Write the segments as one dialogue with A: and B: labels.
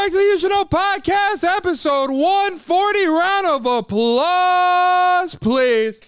A: back to the You Should Know podcast, episode 140. Round of applause, please.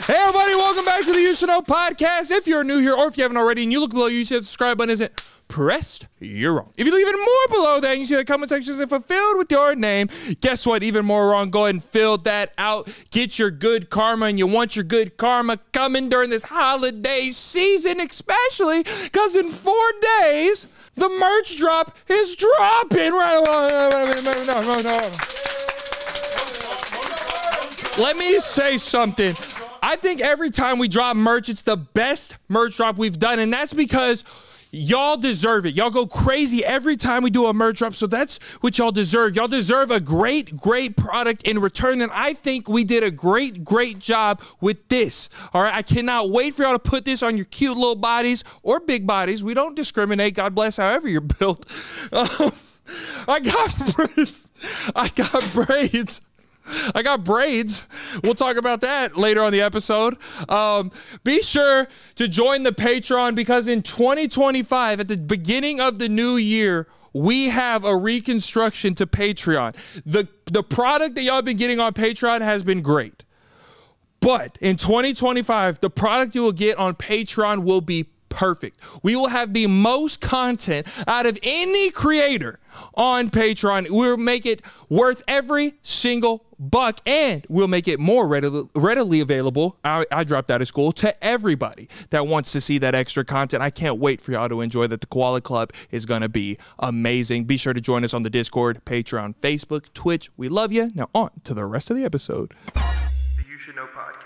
A: Hey everybody, welcome back to the You Should Know podcast. If you're new here or if you haven't already and you look below, you see the subscribe button isn't pressed, you're wrong. If you look even more below that and you see the comment section isn't fulfilled with your name, guess what? Even more wrong. Go ahead and fill that out. Get your good karma, and you want your good karma coming during this holiday season, especially because in 4 days, the merch drop is dropping. Let me say something. I think every time we drop merch, it's the best merch drop we've done, and that's because y'all deserve it. Y'all go crazy every time we do a merch drop, so that's what y'all deserve. Y'all deserve a great product in return, and I think we did a great job with this. All right, I cannot wait for y'all to put this on your cute little bodies or big bodies. We don't discriminate. God bless however you're built. I got braids. I got braids. We'll talk about that later on the episode. Be sure to join the Patreon because in 2025, at the beginning of the new year, we have a reconstruction to Patreon. The product that y'all been getting on Patreon has been great. But in 2025, the product you will get on Patreon will be perfect. We will have the most content out of any creator on Patreon. We'll make it worth every single buck, and we'll make it more readily available. I dropped out of school to everybody that wants to see that extra content. I can't wait for y'all to enjoy that. The Koala Club is going to be amazing. Be sure to join us on the Discord, Patreon, Facebook, Twitch. We love you. Now on to the rest of the episode.
B: The You Should Know podcast.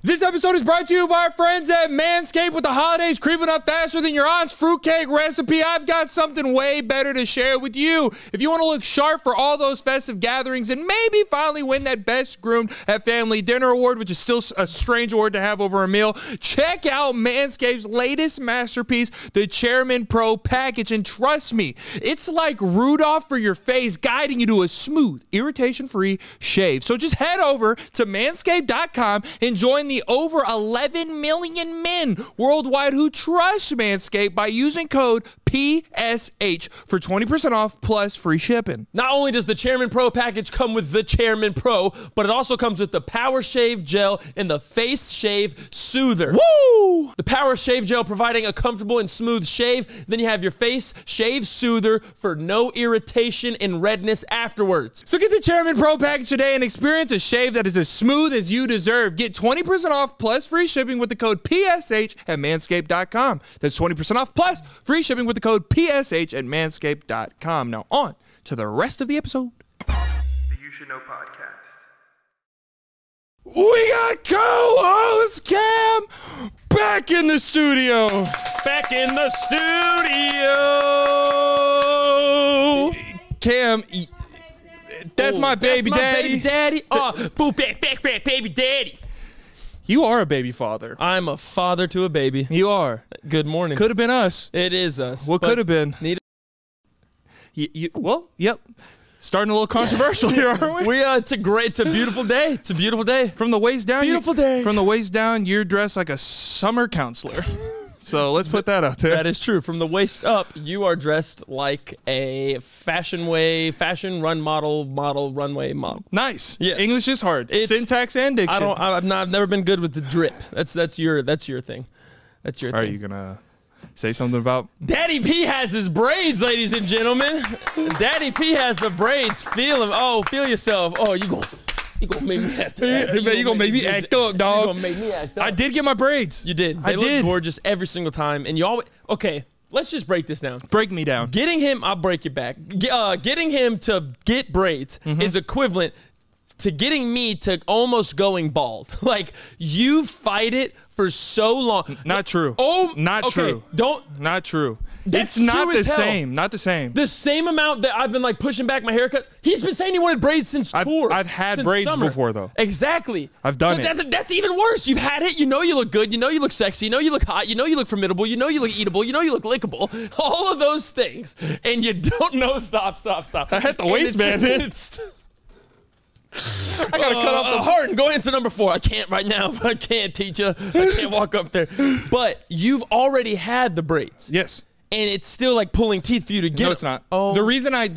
A: This episode is brought to you by our friends at Manscaped. With the holidays creeping up faster than your aunt's fruitcake recipe, I've got something way better to share with you. If you want to look sharp for all those festive gatherings and maybe finally win that Best Groomed at Family Dinner award, which is still a strange award to have over a meal, check out Manscaped's latest masterpiece, the Chairman Pro package. And trust me, it's like Rudolph for your face, guiding you to a smooth, irritation-free shave. So just head over to manscaped.com and join the over 11 million men worldwide who trust Manscaped by using code PSH for 20% off plus free shipping.
C: Not only does the Chairman Pro package come with the Chairman Pro, but it also comes with the Power Shave Gel and the Face Shave Soother.
A: Woo!
C: The Power Shave Gel providing a comfortable and smooth shave. Then you have your Face Shave Soother for no irritation and redness afterwards.
A: So get the Chairman Pro package today and experience a shave that is as smooth as you deserve. Get 20% off plus free shipping with the code PSH at manscaped.com. That's 20% off plus free shipping with the code PSH at manscaped.com. Now on to the rest of the episode.
B: The You Should Know podcast.
A: We got co-host Cam back in the studio.
C: Back in the studio.
A: Cam, that's my baby daddy.
C: Baby daddy. Oh, boo, back, baby daddy.
A: You are a baby father.
C: I'm a father to a baby.
A: You are.
C: Good morning.
A: Could have been us.
C: It is us.
A: What could have been? Well, yep. Starting a little controversial here, aren't we?
C: It's a beautiful day. It's a beautiful day.
A: From the waist down.
C: Beautiful day.
A: From the waist down, you're dressed like a summer counselor. So let's put that out there.
C: That is true. From the waist up, you are dressed like a fashion runway model.
A: Nice.
C: Yes.
A: English is hard. Syntax and diction.
C: I've never been good with the drip. That's your thing. That's your thing.
A: Are you gonna say something about
C: Daddy P has his braids, ladies and gentlemen? Daddy P has the braids. Feel him. Oh, feel yourself. Oh, you gonna make me have to act.
A: You gonna make me act up, dog.
C: You gonna make me act up.
A: I did get my braids.
C: You did. They look gorgeous every single time. And you always, okay, let's just break this down.
A: Break me down.
C: Getting him, I'll break your back. Getting him to get braids is equivalent to getting me to almost going bald. Like, you fight it for so long.
A: Not true.
C: Oh,
A: not true. Not true.
C: That's
A: it's not
C: true
A: the
C: as hell.
A: same. Not the same.
C: The same amount that I've been like pushing back my haircut. He's been saying he wanted braids since tour.
A: I've had
C: since
A: braids
C: summer.
A: before though.
C: Exactly.
A: I've done it.
C: That's even worse. You've had it. You know you look good. You know you look sexy. You know you look hot. You know you look formidable. You know you look eatable. You know you look lickable. All of those things, and you don't know. Stop.
A: I had the waistband.
C: I gotta cut off the heart and go into number 4. I can't right now. I can't, teacher. I can't walk up there. But you've already had the braids.
A: Yes.
C: And it's still like pulling teeth for you to get.
A: No, it's not.
C: Oh.
A: The reason I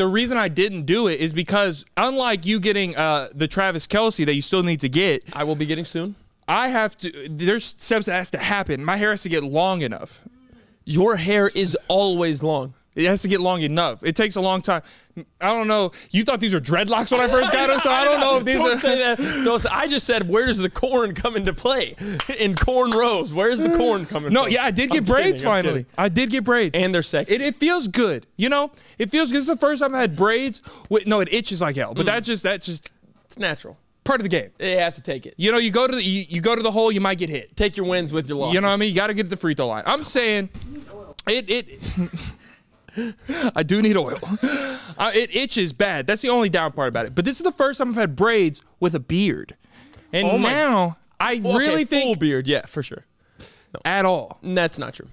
A: didn't do it is because unlike you getting the Travis Kelce that you still need to get,
C: I will be getting soon.
A: I have to. There's steps that has to happen. My hair has to get long enough.
C: Your hair is always long.
A: It has to get long enough. It takes a long time. I don't know. You thought these were dreadlocks when I first got them, so I don't know if these
C: Don't
A: are.
C: say that. I just said, where does the corn come into play? In corn rows. Where's the corn coming from?
A: No, yeah, I did get braids finally. I did get braids.
C: And they're sexy.
A: It feels good. You know, it feels good. This is the first time I had braids. No, it itches like hell, but that's just
C: it's natural.
A: part of the game.
C: You have to take it.
A: You know, you go to the hole, you might get hit.
C: Take your wins with your losses.
A: You know what I mean? You got to get to the free throw line. I'm saying, I do need oil. It itches bad. That's the only down part about it. But this is the first time I've had braids with a beard, and now I really think
C: full beard. Yeah, for sure.
A: At all.
C: That's not true.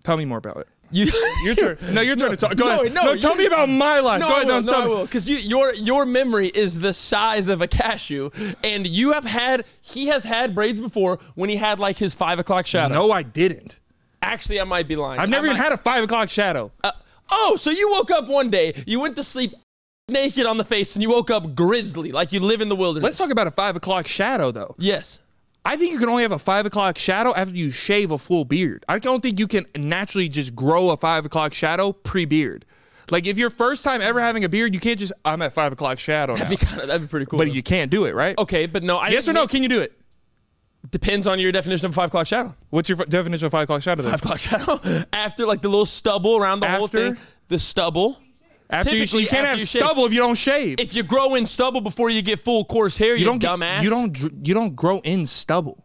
A: Tell me more about it.
C: Your
A: turn. No, your turn to talk. Go ahead.
C: No,
A: tell me about my life.
C: No,
A: Go ahead.
C: I will. Because your memory is the size of a cashew, and he has had braids before when he had like his 5 o'clock shadow.
A: No, I didn't.
C: Actually, I might be lying.
A: I've never even had a 5 o'clock shadow.
C: So you woke up one day, you went to sleep naked on the face, and you woke up grizzly, like you live in the wilderness.
A: Let's talk about a 5 o'clock shadow, though.
C: Yes.
A: I think you can only have a 5 o'clock shadow after you shave a full beard. I don't think you can naturally just grow a 5 o'clock shadow pre-beard. Like, if you're first time ever having a beard, you can't just, I'm at 5 o'clock shadow now.
C: That'd be pretty cool.
A: But you can't do it, right?
C: Okay, but no.
A: Yes or no, can you do it?
C: Depends on your definition of a 5 o'clock shadow.
A: What's your definition of 5 o'clock shadow, then?
C: 5 o'clock shadow? After, like, the little stubble around the whole thing. The stubble.
A: After you can't have stubble if you don't shave.
C: If you grow in stubble before you get full coarse hair, you dumbass.
A: You don't grow in stubble.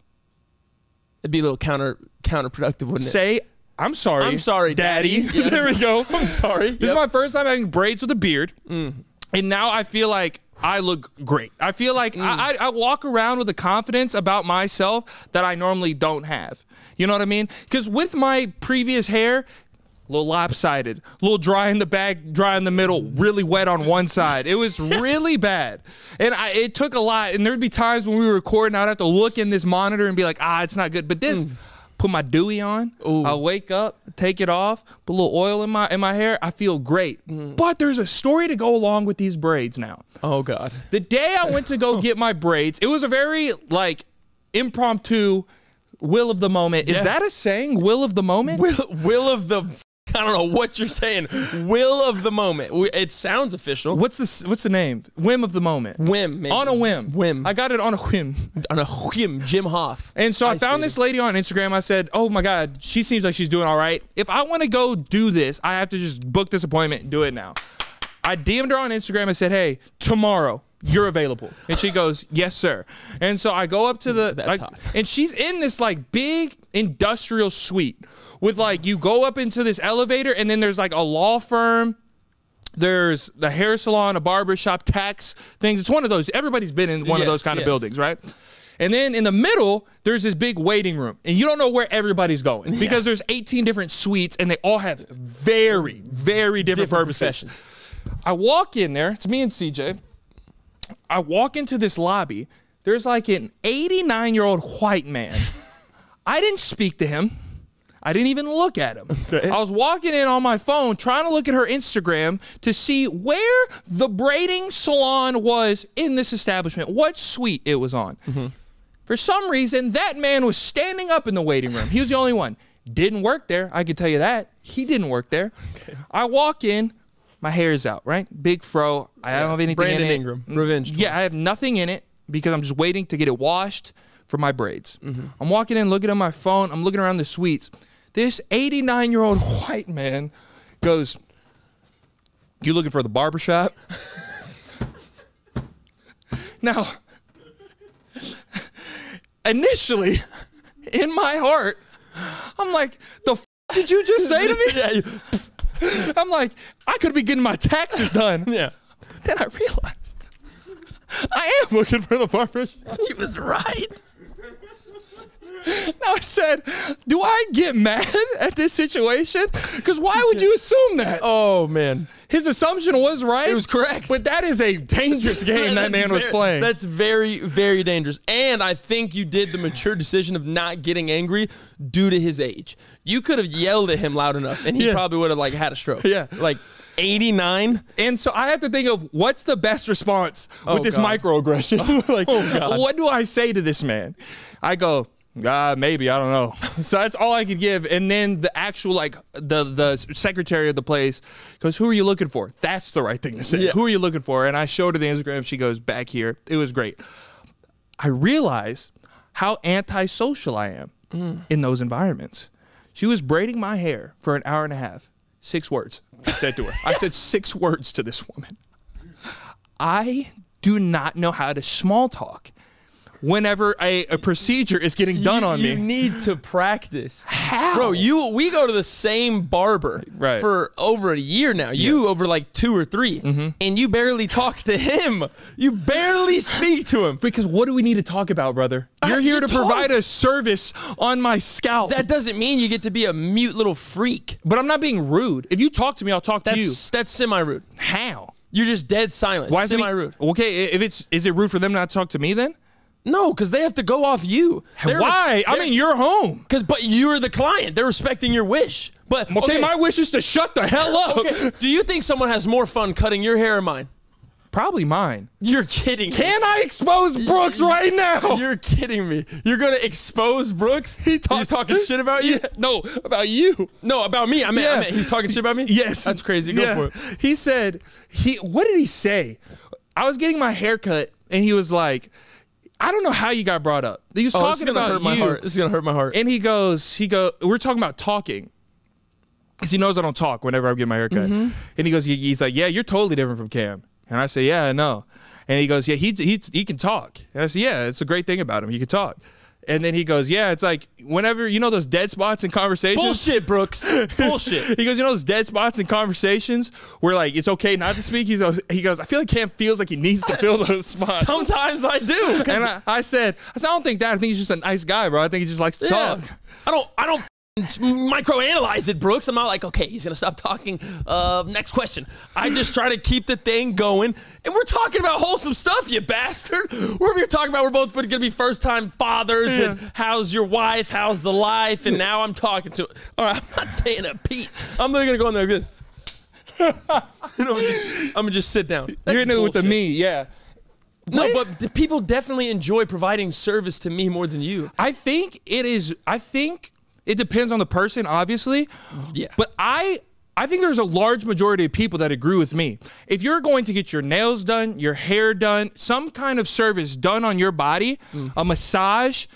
C: It'd be a little counterproductive, wouldn't it?
A: Say, I'm sorry, Daddy.
C: Yeah.
A: There we go.
C: I'm sorry.
A: This is my first time having braids with a beard, and now I feel like I look great. I feel like I walk around with a confidence about myself that I normally don't have. You know what I mean? Because with my previous hair, a little lopsided, a little dry in the back, dry in the middle, really wet on one side. It was really bad. And it took a lot. And there'd be times when we were recording, I'd have to look in this monitor and be like, it's not good. But this, put my dewy on, I'll wake up, take it off, put a little oil in my hair, I feel great. But there's a story to go along with these braids now.
C: Oh, God.
A: The day I went to go get my braids, it was a very, like, impromptu will of the moment. Is that a saying? Will of the moment?
C: Will of the... I don't know what you're saying. Will of the moment. It sounds official.
A: What's the name? Whim of the moment.
C: Whim, maybe.
A: On a whim.
C: Whim.
A: I got it on a whim.
C: On a whim. Jim Hoff.
A: And so I found this lady on Instagram. I said, oh my God, she seems like she's doing all right. If I want to go do this, I have to just book this appointment and do it now. I DM'd her on Instagram and said, hey, tomorrow, you're available. And she goes, yes, sir. And so I go up to the, and she's in this like big industrial suite with like, you go up into this elevator and then there's like a law firm. There's the hair salon, a barber shop, tax things. It's one of those. Everybody's been in one of those kind of buildings, right? And then in the middle, there's this big waiting room. And you don't know where everybody's going because there's 18 different suites and they all have very, very different purposes. I walk in there. It's me and CJ. I walk into this lobby. There's like an 89-year-old white man. I didn't speak to him. I didn't even look at him. Okay. I was walking in on my phone trying to look at her Instagram to see where the braiding salon was in this establishment, what suite it was on. For some reason, that man was standing up in the waiting room. He was the only one. Didn't work there. I could tell you that. He didn't work there. Okay. I walk in. My hair is out, right? Big fro. I don't have anything
C: Brandon
A: in it.
C: Ingram. Revenge.
A: Yeah, I have nothing in it because I'm just waiting to get it washed for my braids. I'm walking in, looking at my phone. I'm looking around the suites. This 89-year-old white man goes, you looking for the barbershop? Now, initially, in my heart, I'm like, the f did you just say to me? I'm like, I could be getting my taxes done. Then I realized I am looking for the barbershop.
C: He was right.
A: I said, do I get mad at this situation? Because why would you assume that?
C: Oh, man.
A: His assumption was right.
C: It was correct.
A: But that is a dangerous game that man was playing.
C: That's very, very dangerous. And I think you did the mature decision of not getting angry due to his age. You could have yelled at him loud enough, and he probably would have like had a stroke.
A: Yeah.
C: Like 89.
A: And so I have to think of what's the best response with this
C: God.
A: microaggression. Like,
C: God.
A: what do I say to this man? I go, maybe, I don't know. So that's all I could give. And then the actual, like, the secretary of the place goes, who are you looking for? That's the right thing to say.
C: Yeah.
A: Who are you looking for? And I showed her the Instagram. She goes, back here. It was great. I realized how antisocial I am in those environments. She was braiding my hair for an hour and a half. 6 words, I said to her. I said 6 words to this woman. I do not know how to small talk whenever a procedure is getting done on me.
C: You need to practice.
A: How?
C: Bro, we go to the same barber for over a year now. You over like 2 or 3. And you barely talk to him. You barely speak to him.
A: Because what do we need to talk about, brother? You're here to provide a service on my scalp.
C: That doesn't mean you get to be a mute little freak.
A: But I'm not being rude. If you talk to me, I'll talk to you.
C: That's semi-rude.
A: How?
C: You're just dead silent.
A: Why is it
C: semi-rude?
A: Okay, is it rude for them not to talk to me then?
C: No, because they have to go off you.
A: Why? I mean, you're home.
C: But you're the client. They're respecting your wish. But
A: okay, my wish is to shut the hell up.
C: Okay. Do you think someone has more fun cutting your hair or mine?
A: Probably mine.
C: You're kidding me.
A: Can I expose Brooks right now?
C: You're kidding me. You're gonna expose Brooks? He's talking shit about you?
A: Yeah, no, about you.
C: No, about me. I meant he's talking shit about me?
A: Yes.
C: That's crazy. Go for it.
A: He said, what did he say? I was getting my hair cut, and he was like, I don't know how you got brought up. He was talking about
C: hurt my heart. This is gonna hurt my heart.
A: And he goes, we're talking about talking. Because he knows I don't talk whenever I get my hair cut. And he goes, he's like, yeah, you're totally different from Cam. And I say, yeah, I know. And he goes, yeah, he can talk. And I say, yeah, it's a great thing about him. He can talk. And then he goes, yeah, it's like whenever, you know those dead spots in conversations?
C: Bullshit, Brooks. Bullshit.
A: He goes, you know those dead spots in conversations where like it's okay not to speak? He goes, I feel like Cam feels like he needs to fill those spots.
C: Sometimes I do.
A: And I said, I don't think that. I think he's just a nice guy, bro. I think he just likes to talk.
C: I don't microanalyze it, Brooks. I'm not like, okay, he's gonna stop talking. Next question. I just try to keep the thing going, and we're talking about wholesome stuff, you bastard. We're talking about we're both gonna be first-time fathers, and how's your wife, how's the life, and now I'm talking to. All right, I'm not saying a peep. I'm literally gonna go in there like this. I'm gonna just sit down.
A: You're in it with the me, yeah.
C: No, but the people definitely enjoy providing service to me more than you.
A: I think it depends on the person, obviously.
C: Yeah.
A: But I think there's a large majority of people that agree with me. If you're going to get your nails done, your hair done, some kind of service done on your body, a massage,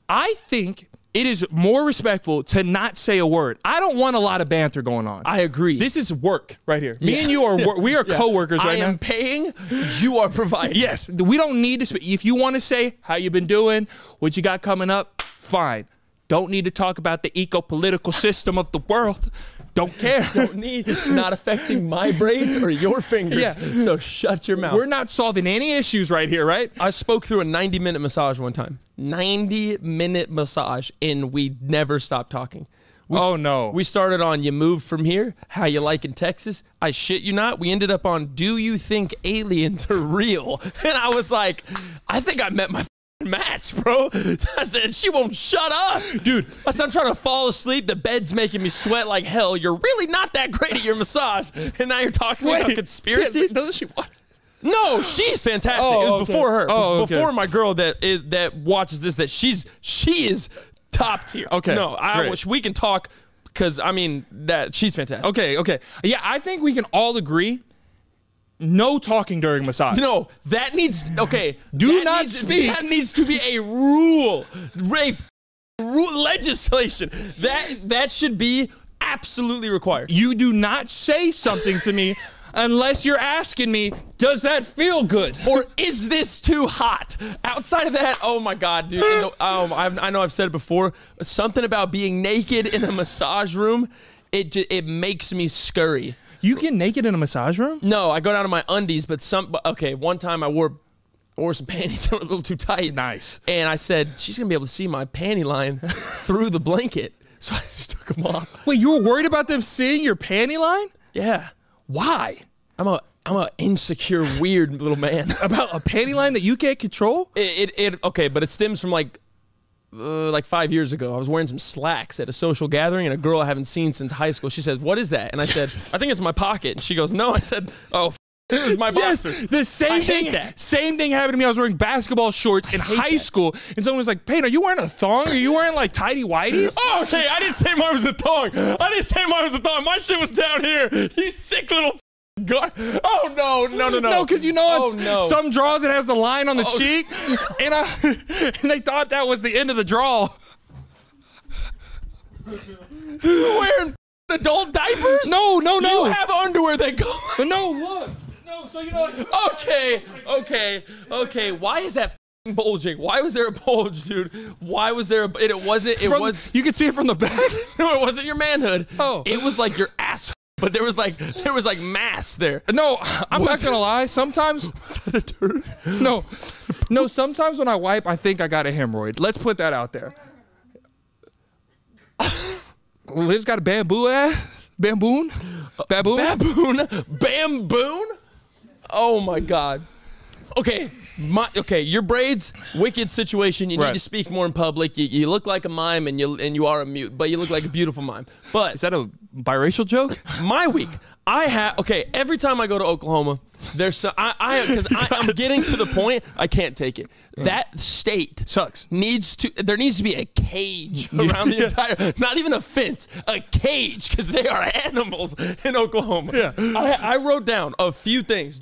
A: I think it is more respectful to not say a word. I don't want a lot of banter going on.
C: I agree.
A: This is work right here. Me and you are we are co-workers right now.
C: I am paying, you are providing.
A: Yes. We don't need to speak. If you want to say how you been doing, what you got coming up, fine. Don't need to talk about the eco-political system of the world. Don't care.
C: Don't need. It's not affecting my braids or your fingers. Yeah. So shut your mouth.
A: We're not solving any issues right here, right?
C: I spoke through a 90-minute massage one time. 90-minute massage, and we never stopped talking.
A: No.
C: We started on you moved from here, how you like in Texas. I shit you not. We ended up on do you think aliens are real? And I was like, I think I met my match, bro. I said, she won't shut up.
A: Dude.
C: I said, I'm trying to fall asleep. The bed's making me sweat like hell. You're really not that great at your massage. And now you're talking about conspiracies?
A: Doesn't she watch?
C: No, she's fantastic. It was before her. Before my girl that watches this, that she is top tier.
A: Okay.
C: No, I wish we can talk because, I mean, that she's fantastic.
A: Okay. Yeah, I think we can all agree no talking during massage.
C: No, that needs, okay.
A: Do not speak.
C: That needs to be a rule. Legislation. That should be absolutely required.
A: You do not say something to me unless you're asking me, does that feel good?
C: Or is this too hot? Outside of that, oh my God, dude. I know I've said it before. Something about being naked in a massage room, it makes me scurry.
A: You get naked in a massage room?
C: No, I go down to my undies, but okay, one time I wore I wore some panties that were a little too tight.
A: Nice.
C: And I said, she's going to be able to see my panty line through the blanket. So I just took them off.
A: Wait, you were worried about them seeing your panty line?
C: Yeah.
A: Why?
C: I'm a insecure, weird little man.
A: About a panty line that you can't control?
C: Okay, but it stems from like 5 years ago. I was wearing some slacks at a social gathering, and a girl I haven't seen since high school, she says, "What is that?" And I said, "I think it's my pocket." And she goes, "No." I said, "Oh, it was my boxers."
A: The same thing. Same thing happened to me. I was wearing basketball shorts in high school, and someone was like, "Peyton, are you wearing a thong? Are you wearing like tidy whities?"
C: Oh, okay. I didn't say mine was a thong. My shit was down here. You sick little. God. Oh no,
A: because you know some draws it has the line on the cheek, and and they thought that was the end of the draw.
C: You're wearing adult diapers?
A: No.
C: You have underwear that go.
A: No, look. No, so you know.
C: Okay. Why is that bulging? Why was there a bulge, dude? Why was there a? It wasn't.
A: You could see it from the back.
C: No, it wasn't your manhood.
A: Oh,
C: it was like your ass. But there was like mass there.
A: No, I'm not gonna lie. Sometimes
C: was that a turd?
A: No. Sometimes when I wipe, I think I got a hemorrhoid. Let's put that out there. Liv's got a baboon.
C: Oh my God. Okay. Your braids, wicked situation. You need to speak more in public. You look like a mime, and you are a mute, but you look like a beautiful mime. But
A: is that a biracial joke?
C: My week, every time I go to Oklahoma, there's I'm getting to the point I can't take it. That state
A: sucks.
C: There needs to be a cage around the entire, not even a fence, a cage, because they are animals in Oklahoma.
A: Yeah.
C: I wrote down a few things.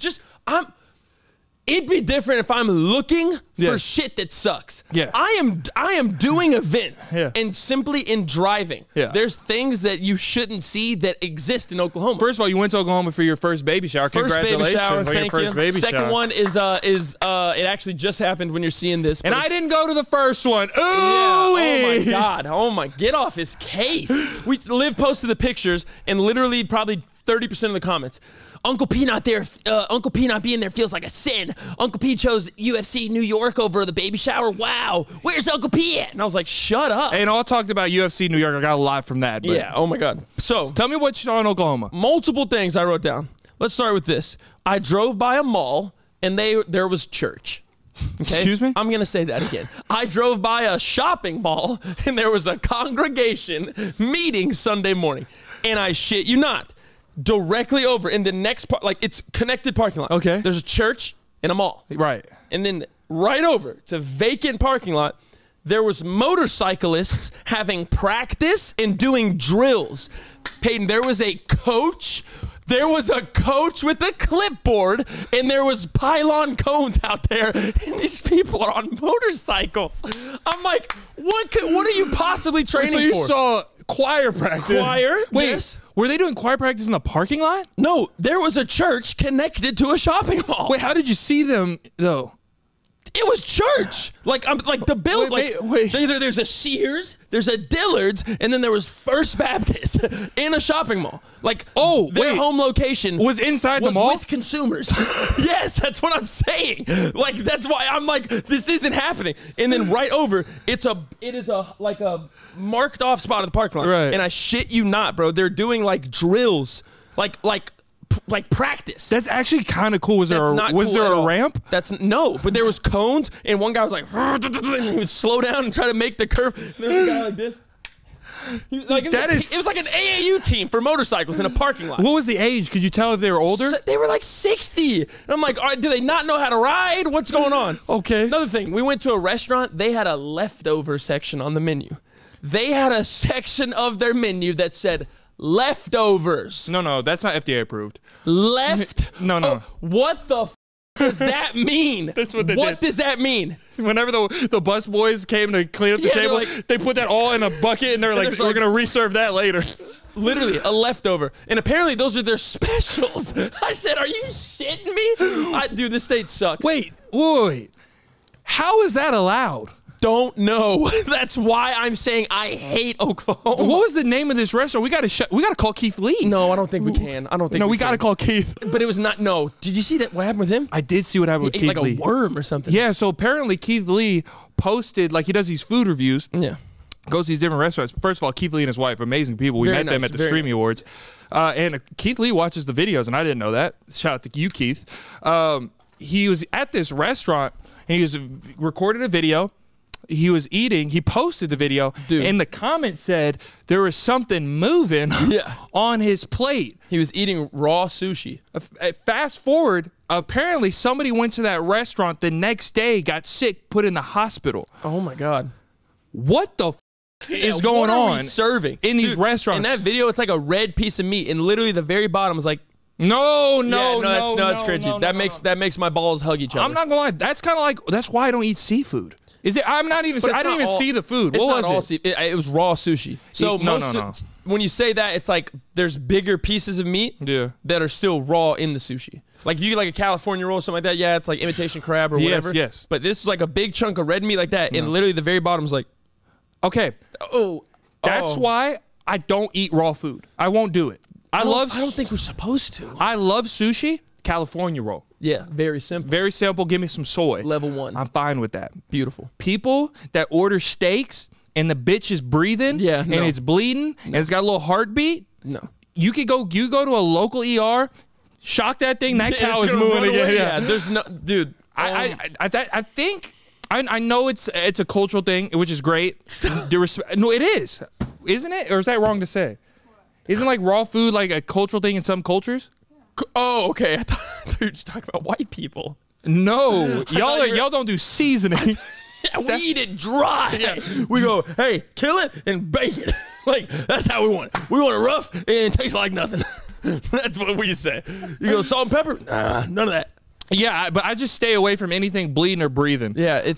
C: It'd be different if I'm looking for shit that sucks.
A: Yeah.
C: I am doing events
A: and
C: simply in driving.
A: Yeah.
C: There's things that you shouldn't see that exist in Oklahoma.
A: First of all, you went to Oklahoma for your first baby shower. Congratulations
C: baby shower,
A: on your first baby shower.
C: Second one is it actually just happened when you're seeing this.
A: And I didn't go to the first one. Ooh.
C: Yeah. Oh my God. Oh my. Get off his case. Liv posted the pictures, and literally probably 30% of the comments. Uncle P not there. Uncle P not being there feels like a sin. Uncle P chose UFC New York over the baby shower. Wow. Where's Uncle P at? And I was like, shut up.
A: And all talked about UFC New York. I got a lot from that. But
C: yeah. Oh my God. So
A: tell me what you saw in Oklahoma.
C: Multiple things I wrote down. Let's start with this. I drove by a mall, and there was church. Okay?
A: Excuse me?
C: I'm going to say that again. I drove by a shopping mall, and there was a congregation meeting Sunday morning. And I shit you not, directly over in the next part, like it's connected parking lot.
A: Okay.
C: There's a church and a mall.
A: Right.
C: And then right over, it's a vacant parking lot. There was motorcyclists having practice and doing drills. Peyton, there was a coach. There was a coach with a clipboard, and there was pylon cones out there, and these people are on motorcycles. I'm like, what are you possibly training for?
A: So you saw choir practice.
C: Choir?
A: Wait,
C: yes.
A: Were they doing choir practice in the parking lot?
C: No, there was a church connected to a shopping mall.
A: Wait, how did you see them though?
C: It was church. Like the build.
A: Wait.
C: There's a Sears, there's a Dillard's, and then there was First Baptist in a shopping mall. Like, their home location
A: was inside the mall
C: with consumers. Yes, that's what I'm saying. Like, that's why I'm like, this isn't happening. And then right over, it is a marked off spot of the parking lot.
A: Right.
C: And I shit you not, bro. They're doing like drills, like practice.
A: That's actually kind of cool. Was there a ramp?
C: No, but there was cones, and one guy was like, and he would slow down and try to make the curve. And there was a guy like this. It was like an AAU team for motorcycles in a parking lot.
A: What was the age? Could you tell if they were older?
C: They were like 60. And I'm like, all right, do they not know how to ride? What's going on?
A: Okay.
C: Another thing, we went to a restaurant. They had a leftover section on the menu. They had a section of their menu that said leftovers.
A: No, that's not FDA approved.
C: No.
A: Oh,
C: what the does that mean?
A: That's what they
C: What
A: did.
C: does that mean?
A: Whenever the bus boys came to clean up the table, they put that all in a bucket, and they're like, we're going to reserve that later.
C: Literally, a leftover. And apparently those are their specials. I said, are you shitting me? Dude, this state sucks.
A: Wait. How is that allowed?
C: don't know. That's why I'm saying I hate Oklahoma.
A: What was the name of this restaurant? We gotta call Keith Lee.
C: No, I don't think we can. I don't think.
A: No, we
C: can.
A: gotta call Keith.
C: But it was not. No, did you see that? What happened with him?
A: I did see what happened with
C: He
A: Keith
C: ate like
A: Lee.
C: a worm or something.
A: Yeah, so apparently Keith Lee posted, like he does these food reviews.
C: Yeah.
A: Goes to these different restaurants. First of all, Keith Lee and his wife, amazing people. We
C: Very
A: met them
C: nice,
A: at the
C: very
A: Streamy Awards. And Keith Lee watches the videos, and I didn't know that. Shout out to you, Keith. He was at this restaurant, and he was recorded a video. He was eating. He posted the video, and the comment said there was something moving on his plate.
C: He was eating raw sushi.
A: Fast forward, apparently somebody went to that restaurant the next day, got sick, put in the hospital.
C: Oh, my God.
A: What the is going on
C: serving
A: in these restaurants?
C: In that video, it's like a red piece of meat, and literally the very bottom is like,
A: no,
C: that's cringy. That makes my balls hug each other.
A: I'm not gonna lie. That's kind of like, that's why I don't eat seafood. Is it? I'm not even. I didn't even see the food. What was it?
C: It was raw sushi. So
A: no.
C: When you say that, it's like there's bigger pieces of meat that are still raw in the sushi. Like if you get like a California roll or something like that, yeah, it's like imitation crab or whatever.
A: Yes.
C: But this is like a big chunk of red meat like that, and literally the very bottom is like,
A: okay. That's why I don't eat raw food. I won't do it. I don't
C: think we're supposed to.
A: I love sushi. California roll.
C: Yeah, very simple.
A: Very simple. Give me some soy.
C: Level 1.
A: I'm fine with that.
C: Beautiful.
A: People that order steaks and the bitch is breathing and it's bleeding and it's got a little heartbeat.
C: No.
A: You go to a local ER, shock that thing, that cow is moving again.
C: Yeah, there's no, dude.
A: I think I know it's a cultural thing, which is great. No, it is, isn't it? Or is that wrong to say? Isn't like raw food like a cultural thing in some cultures?
C: Oh, okay. I thought you were just talking about white people.
A: No, y'all don't do seasoning.
C: Yeah, we eat it dry. Yeah. We go, hey, kill it and bake it. Like, that's how we want it. We want it rough and taste like nothing. That's what we say. You go, salt and pepper? Nah, none of that.
A: Yeah, but I just stay away from anything bleeding or breathing.
C: Yeah,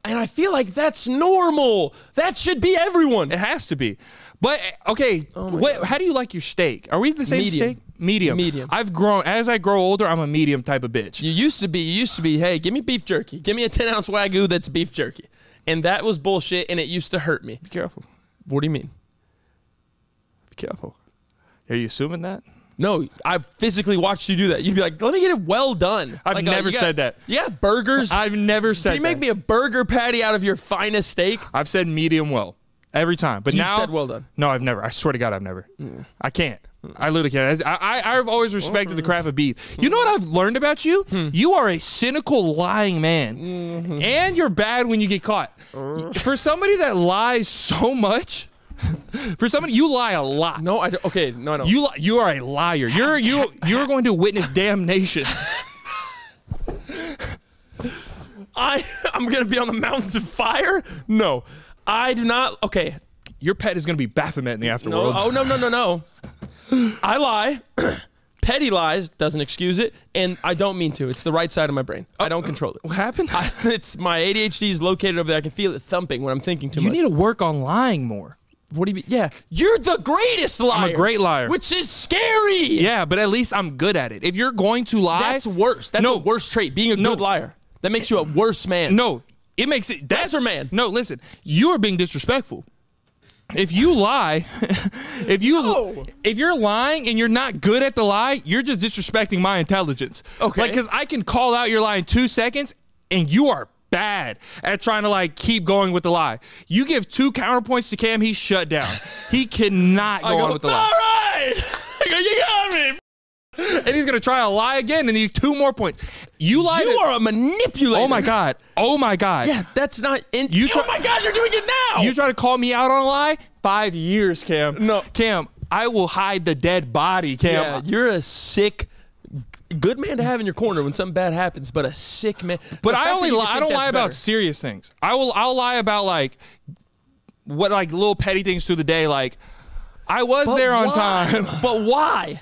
C: and I feel like that's normal. That should be everyone.
A: It has to be. But, okay, how do you like your steak? Are we the same steak? Medium. I've grown, as I grow older, I'm a medium type of bitch.
C: You used to be, hey, give me beef jerky. Give me a 10-ounce Wagyu that's beef jerky. And that was bullshit, and it used to hurt me.
A: Be careful.
C: What do you mean?
A: Be careful. Are you assuming that?
C: No, I physically watched you do that. You'd be like, let me get it well done.
A: I've never said that.
C: Yeah, burgers.
A: I've never said that.
C: Can you make me a burger patty out of your finest steak?
A: I've said medium well. Every time. But now.
C: You said well done.
A: No, I've never. I swear to God, I've never. I can't. I literally can't. I've always respected the craft of beef. You know what I've learned about you? You are a cynical, lying man. And you're bad when you get caught. For somebody that lies so much, for somebody, you lie a lot.
C: No, I don't. Okay, no.
A: You are a liar. You're going to witness damnation.
C: I'm going to be on the mountains of fire? No. I do not. Okay.
A: Your pet is going to be Baphomet in the afterworld.
C: No. I lie. Petty lies doesn't excuse it, and I don't mean to. It's the right side of my brain. I don't control it.
A: What happened?
C: It's my ADHD is located over there. I can feel it thumping when I'm thinking too much.
A: You need to work on lying more.
C: What do you mean? Yeah. You're the greatest liar.
A: I'm a great liar.
C: Which is scary.
A: Yeah, but at least I'm good at it. If you're going to lie.
C: That's worse. That's a worse trait. Being a good liar. That makes you a worse man.
A: No. It makes it.
C: That's a man.
A: No, listen. You are being disrespectful. If you lie, if you're lying and you're not good at the lie, you're just disrespecting my intelligence. Okay. Like, because I can call out your lie in 2 seconds, and you are bad at trying to like keep going with the lie. You give 2 counterpoints to Cam, he's shut down. He cannot go on with the lie.
C: All right. I go, you got me.
A: And he's gonna try to lie again, and need 2 more points. You lied.
C: You are a manipulator.
A: Oh my god. Oh my god.
C: Yeah, that's not. Oh my god, you're doing it now.
A: You try to call me out on a lie? 5 years, Cam.
C: No,
A: Cam. I will hide the dead body, Cam.
C: Yeah, you're a sick. Good man to have in your corner when something bad happens, but a sick man.
A: But I don't lie about serious things. I'll lie about like what like little petty things through the day, like I was there on time.
C: But why?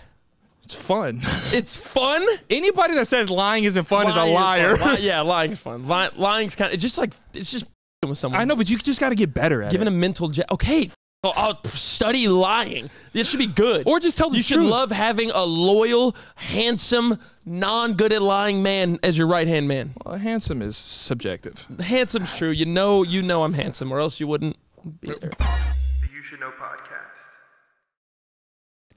A: It's fun.
C: It's fun?
A: Anybody that says lying isn't fun is a liar.
C: Yeah, lying is fun. Lying's kind of, it's just with someone.
A: I know, but you just got to get better at
C: Giving
A: it.
C: a mental okay, I'll study lying. This should be good.
A: Or just tell the
C: truth. You should love having a loyal, handsome, non-good at lying man as your right-hand man.
A: Well, handsome is subjective.
C: Handsome's true. You know I'm handsome, or else you wouldn't be there.
B: The You Should Know podcast.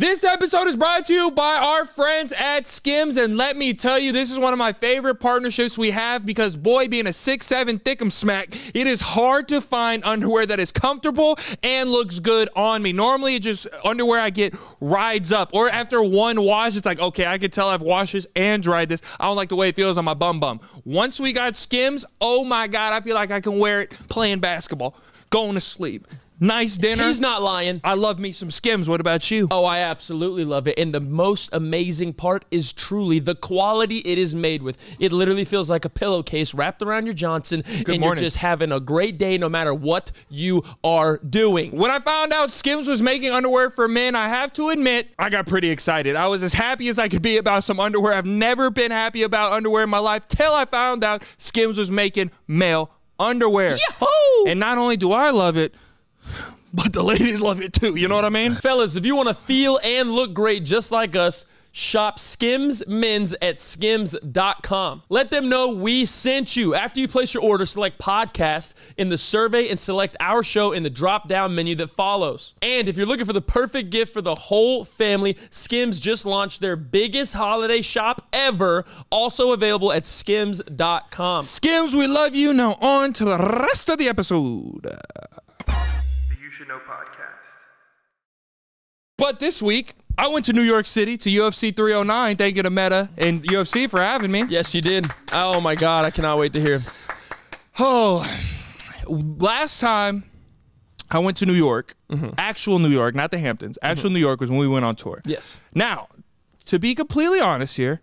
A: This episode is brought to you by our friends at SKIMS, and let me tell you, this is one of my favorite partnerships we have because, boy, being a 6'7" thick'em smack, it is hard to find underwear that is comfortable and looks good on me. Normally, it's just underwear I get rides up, or after one wash, it's like, okay, I can tell I've washed this and dried this. I don't like the way it feels on my bum. Once we got SKIMS, oh my God, I feel like I can wear it playing basketball, going to sleep. Nice dinner.
C: He's not lying.
A: I love me some SKIMS. What about you?
C: Oh, I absolutely love it. And the most amazing part is truly the quality it is made with. It literally feels like a pillowcase wrapped around your Johnson. You're just having a great day no matter what you are doing.
A: When I found out SKIMS was making underwear for men, I have to admit, I got pretty excited. I was as happy as I could be about some underwear. I've never been happy about underwear in my life till I found out SKIMS was making male underwear.
C: Yahoo!
A: And not only do I love it, but the ladies love it too, you know what I mean?
C: Fellas, if you want to feel and look great just like us, shop SKIMS Men's at skims.com. Let them know we sent you. After you place your order, select podcast in the survey and select our show in the drop-down menu that follows. And if you're looking for the perfect gift for the whole family, SKIMS just launched their biggest holiday shop ever, also available at skims.com.
A: SKIMS, we love you. Now on to the rest of the episode.
B: You Should Know podcast.
A: But this week, I went to New York City to UFC 309. Thank you to Meta and UFC for having me.
C: Yes, you did. Oh my God, I cannot wait to hear.
A: Oh, last time I went to New York, actual New York, not the Hamptons, actual New York was when we went on tour.
C: Yes.
A: Now, to be completely honest here,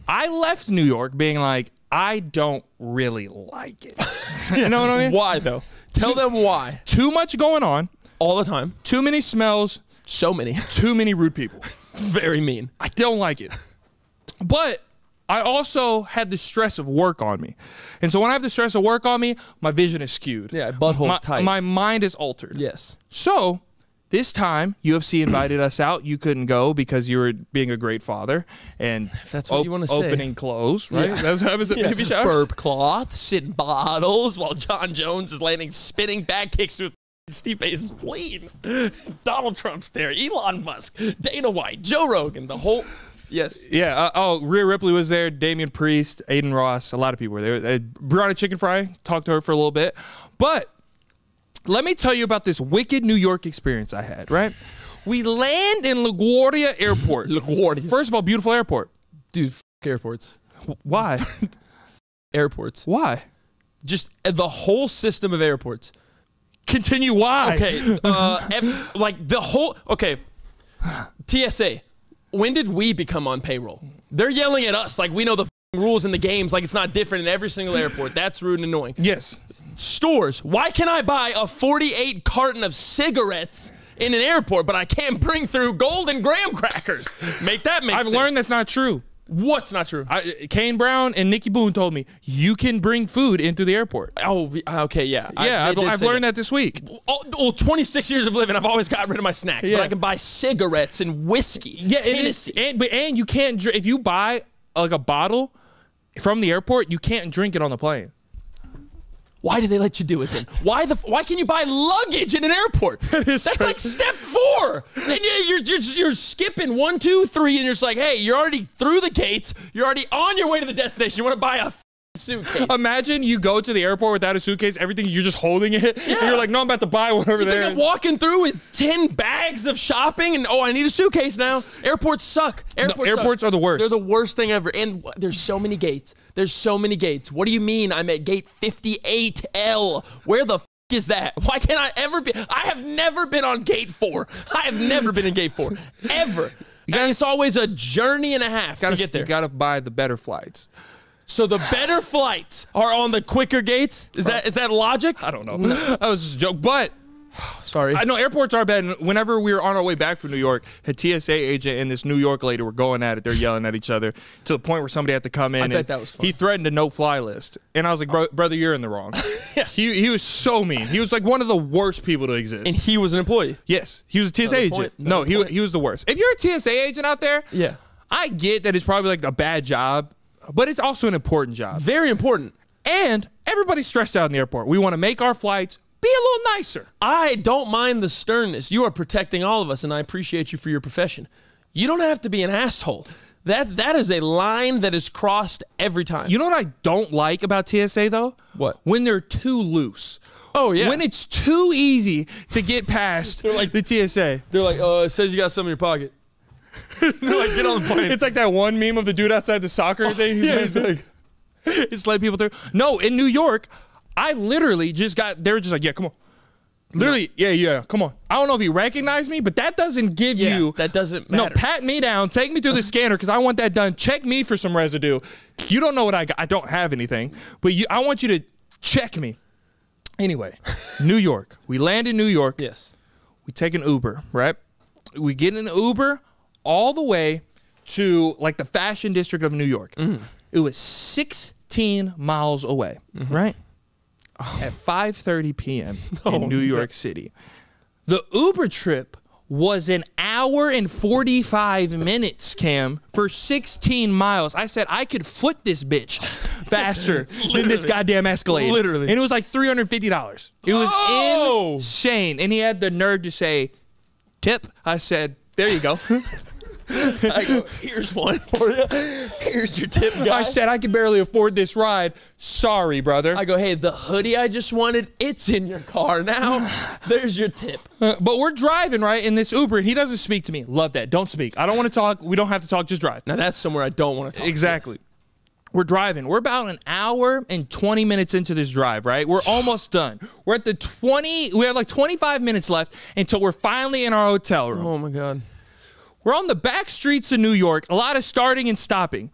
A: I left New York being like, I don't really like it. You know what I mean?
C: Why though? Tell them why.
A: Too much going on.
C: All the time.
A: Too many smells.
C: So many.
A: Too many rude people.
C: Very mean.
A: I don't like it. But I also had the stress of work on me. And so when I have the stress of work on me, my vision is skewed.
C: Yeah, butthole's tight.
A: My mind is altered.
C: Yes.
A: So this time, UFC invited us out. You couldn't go because you were being a great father. And
C: if that's what you want to say.
A: Opening clothes, right?
C: Yeah.
A: That was a baby shower.
C: Burp cloth, sitting bottles while John Jones is landing spinning back kicks with Stipe's spleen. Donald Trump's there. Elon Musk, Dana White, Joe Rogan, the whole... Yes.
A: Yeah. Rhea Ripley was there. Damian Priest, Aiden Ross. A lot of people were there. Brianna Chicken Fry. Talked to her for a little bit. But let me tell you about this wicked New York experience I had, right? We land in LaGuardia Airport.
C: LaGuardia.
A: First of all, beautiful airport.
C: Dude, airports.
A: Why?
C: Airports.
A: Why?
C: Just the whole system of airports.
A: Continue, why?
C: Okay. Like the whole... Okay. TSA. When did we become on payroll? They're yelling at us like we know the rules in the games, like it's not different in every single airport. That's rude and annoying.
A: Yes.
C: Stores. Why can I buy a 48 carton of cigarettes in an airport, but I can't bring through golden graham crackers? Make that make sense.
A: I've learned that's not true.
C: What's not true?
A: Kane Brown and Nikki Boone told me you can bring food into the airport.
C: Oh, okay, yeah.
A: Yeah, I've learned that this week.
C: 26 years of living, I've always got rid of my snacks, but I can buy cigarettes and whiskey.
A: Yeah, and you can't if you buy like a bottle from the airport, you can't drink it on the plane.
C: Why do they let you do it then? Why can you buy luggage in an airport? That's like step 4. And you're skipping 1, 2, 3, and you're just like, hey, you're already through the gates. You're already on your way to the destination. You want to buy a suitcase.
A: Imagine you go to the airport without a suitcase, everything, you're just holding it. Yeah. And you're like, no, I'm about to buy one over there.
C: I'm walking through with 10 bags of shopping and, I need a suitcase now. Airports suck.
A: Airports are the worst.
C: They're the worst thing ever. And there's so many gates. There's so many gates. What do you mean I'm at gate 58L? Where the is that? Why can't I ever be? I have never been on gate 4. I have never been in gate 4. Ever. And it's always a journey and a half to get there.
A: You gotta buy the better flights.
C: So the better flights are on the quicker gates? Is that logic?
A: I don't know. That was just a joke. But
C: Sorry.
A: I know airports are bad. Whenever we were on our way back from New York, a TSA agent and this New York lady were going at it. They're yelling at each other to the point where somebody had to come in.
C: I bet that was fun.
A: He threatened a no-fly list. And I was like, brother, you're in the wrong.
C: Yeah.
A: He was so mean. He was like one of the worst people to exist.
C: And he was an employee.
A: Yes. He was a TSA agent. No, he was the worst. If you're a TSA agent out there,
C: Yeah.
A: I get that it's probably like a bad job, but it's also an important job.
C: Very important.
A: And everybody's stressed out in the airport. We want to make our flights be a little nicer.
C: I don't mind the sternness. You are protecting all of us, and I appreciate you for your profession. You don't have to be an asshole. That is a line that is crossed every time.
A: You know what I don't like about TSA, though?
C: What?
A: When they're too loose.
C: Oh, yeah.
A: When it's too easy to get past
C: like
A: the TSA.
C: They're like, it says you got some in your pocket. They're like, get on the plane.
A: It's like that one meme of the dude outside the soccer thing. He's like, it's letting people through. No, in New York, I literally just they were just like, yeah, come on. Literally, yeah, come on. I don't know if he recognized me, but that doesn't give you.
C: That doesn't matter.
A: No, pat me down, take me through the scanner because I want that done. Check me for some residue. You don't know what I got. I don't have anything, but I want you to check me. Anyway, New York. We land in New York.
C: Yes.
A: We take an Uber, right? We get an Uber all the way to like the fashion district of New York. It was 16 miles away, right? At 5:30 p.m. in New York City. The Uber trip was an hour and 45 minutes, Cam, for 16 miles. I said I could foot this bitch faster than this goddamn Escalade.
C: Literally.
A: And it was like $350. It was insane. And he had the nerve to say, tip. I said, there you go.
C: I go, here's one for you. Here's your tip, guy.
A: I said I could barely afford this ride. Sorry, brother.
C: I go, hey, the hoodie I just wanted, it's in your car now. There's your tip.
A: But we're driving, right, in this Uber, and he doesn't speak to me. Love that. Don't speak. I don't want to talk. We don't have to talk. Just drive.
C: Now, that's somewhere I don't want to talk.
A: Exactly. We're driving. We're about an hour and 20 minutes into this drive, right? We're almost done. We're at the we have like 25 minutes left until we're finally in our hotel room.
C: Oh, my God.
A: We're on the back streets of New York, a lot of starting and stopping.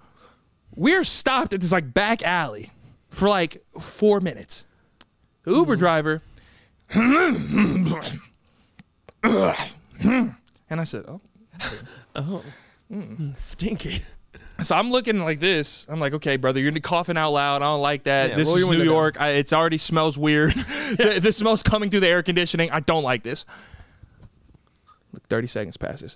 A: We're stopped at this like back alley for like 4 minutes. The Uber driver, and I said,
C: Stinky.
A: So I'm looking like this. I'm like, okay, brother, you're coughing out loud. I don't like that.
C: Yeah,
A: this
C: roll
A: is
C: your window
A: New York. It already smells weird. The smell's coming through the air conditioning. I don't like this. 30 seconds passes.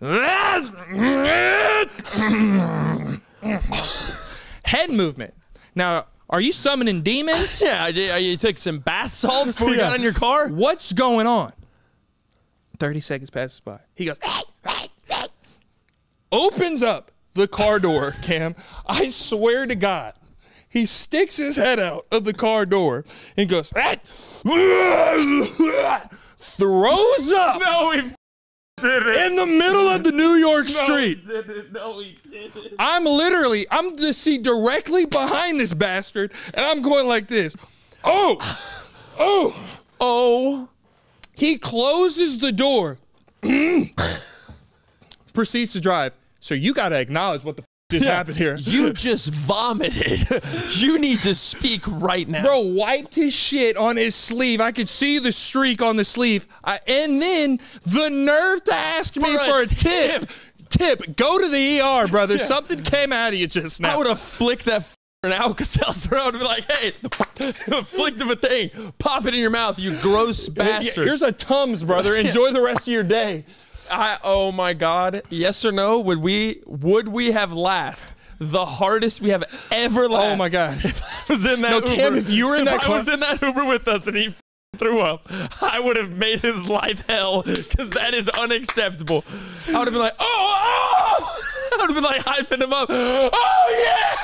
A: Head movement. Now, are you summoning demons?
C: Yeah, you took some bath salts before we got in your car?
A: What's going on? 30 seconds passes by. He goes, opens up the car door, Cam. I swear to God. He sticks his head out of the car door and goes, throws up.
C: No, he
A: in the middle of the New York street.
C: No, he didn't.
A: I'm the seat directly behind this bastard, and I'm going like this. Oh. He closes the door, proceeds to drive. So you got to acknowledge what the just happened here.
C: You just vomited. You need to speak right now.
A: Bro wiped his shit on his sleeve. I could see the streak on the sleeve. And then the nerve to ask me for a tip. Go to the ER, brother. Yeah. Something came out of you just now.
C: I would have flicked that an Alka-Seltzer out and be like, hey, flicked of a thing. Pop it in your mouth, you gross bastard.
A: Here's a Tums, brother. Enjoy the rest of your day.
C: Oh my God! Yes or no? Would we have laughed the hardest we have ever laughed?
A: Oh my God!
C: If I was in that Uber,
A: Cam, if you were in that car,
C: I was in that Uber with us and he threw up, I would have made his life hell because that is unacceptable. I would have been like, oh! I would have been like hyping him up. Oh yeah!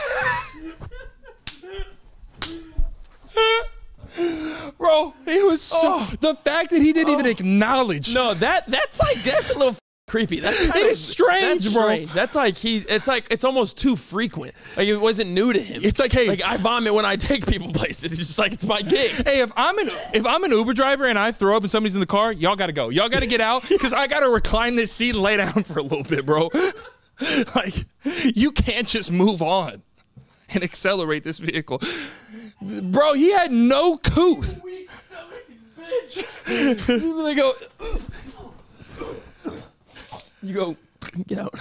A: Bro, it was so the fact that he didn't even acknowledge.
C: No, that's a little creepy. That's kind
A: it is strange,
C: that's
A: bro.
C: Strange. That's like it's almost too frequent. Like it wasn't new to him.
A: It's like, hey,
C: like I vomit when I take people places. It's just like it's my gig.
A: Hey, if I'm an Uber driver and I throw up and somebody's in the car, y'all gotta go. Y'all gotta get out because I gotta recline this seat and lay down for a little bit, bro. Like you can't just move on and accelerate this vehicle. Bro, he had no couth.
C: They go. You go. Get out.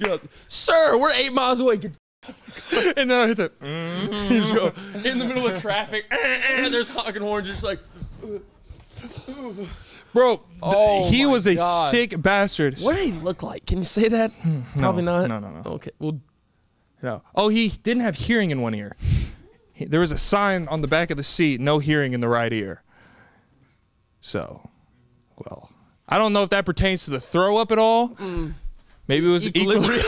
C: Get out. Sir, we're 8 miles away.
A: And then I hit that.
C: You just go in the middle of traffic. There's honking horns. You're just like.
A: Bro, he was a
C: God.
A: sick bastard.
C: What did he look like? Can you say that? Probably not.
A: No.
C: Okay. Well.
A: No. Oh, he didn't have hearing in one ear. There was a sign on the back of the seat, no hearing in the right ear. So, well, I don't know if that pertains to the throw up at all. Maybe it was equilibrium.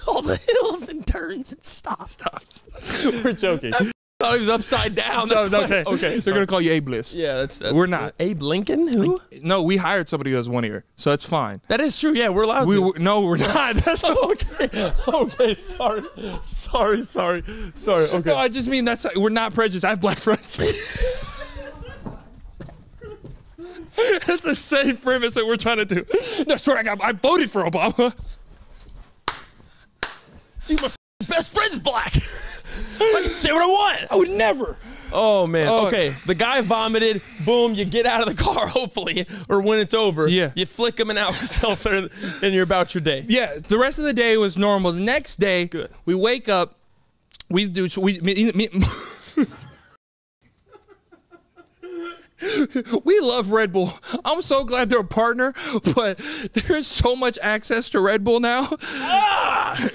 C: All the hills and turns and stops.
A: We're joking.
C: I thought he was upside down.
A: No,
C: That's
A: okay.
C: why. Okay.
A: They're going to call you Abe Bliss.
C: Yeah, that's
A: We're not.
C: Abe Lincoln? Who?
A: No, we hired somebody who has one ear, so it's fine.
C: That is true. Yeah, we're allowed to.
A: No, we're not. That's
C: Okay. Okay. Sorry. Okay.
A: No, I just mean we're not prejudiced. I have black friends. That's the same premise that we're trying to do. No, sorry, I voted for Obama.
C: Dude, my best friend's black. I can say what I want.
A: I would never.
C: Oh, man. Okay. The guy vomited. Boom. You get out of the car, hopefully, or when it's over.
A: Yeah.
C: You flick him an Alka-Seltzer, and you're about your day.
A: Yeah, the rest of the day was normal. The next day,
C: Good.
A: We wake up. We love Red Bull. I'm so glad they're a partner, but there's so much access to Red Bull now.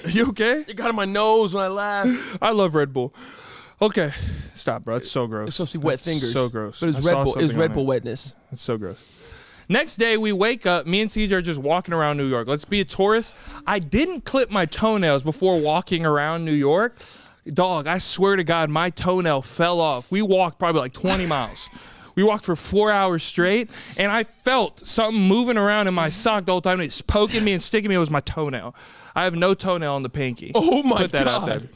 A: You okay?
C: It got in my nose when I laughed.
A: I love Red Bull. Okay, stop, bro. It's so gross.
C: It's supposed to be wet fingers.
A: So gross.
C: But it's
A: I
C: Red
A: saw
C: Bull. It's
A: something
C: Red
A: on
C: Bull
A: it.
C: wetness.
A: It's so gross. Next day, we wake up. Me and CJ are just walking around New York. Let's be a tourist. I didn't clip my toenails before walking around New York. Dog, I swear to God, my toenail fell off. We walked probably like 20 miles. We walked for 4 hours straight, and I felt something moving around in my sock the whole time. It's poking me and sticking me. It was my toenail. I have no toenail on the pinky.
C: Oh, my
A: Put that out there.
C: God.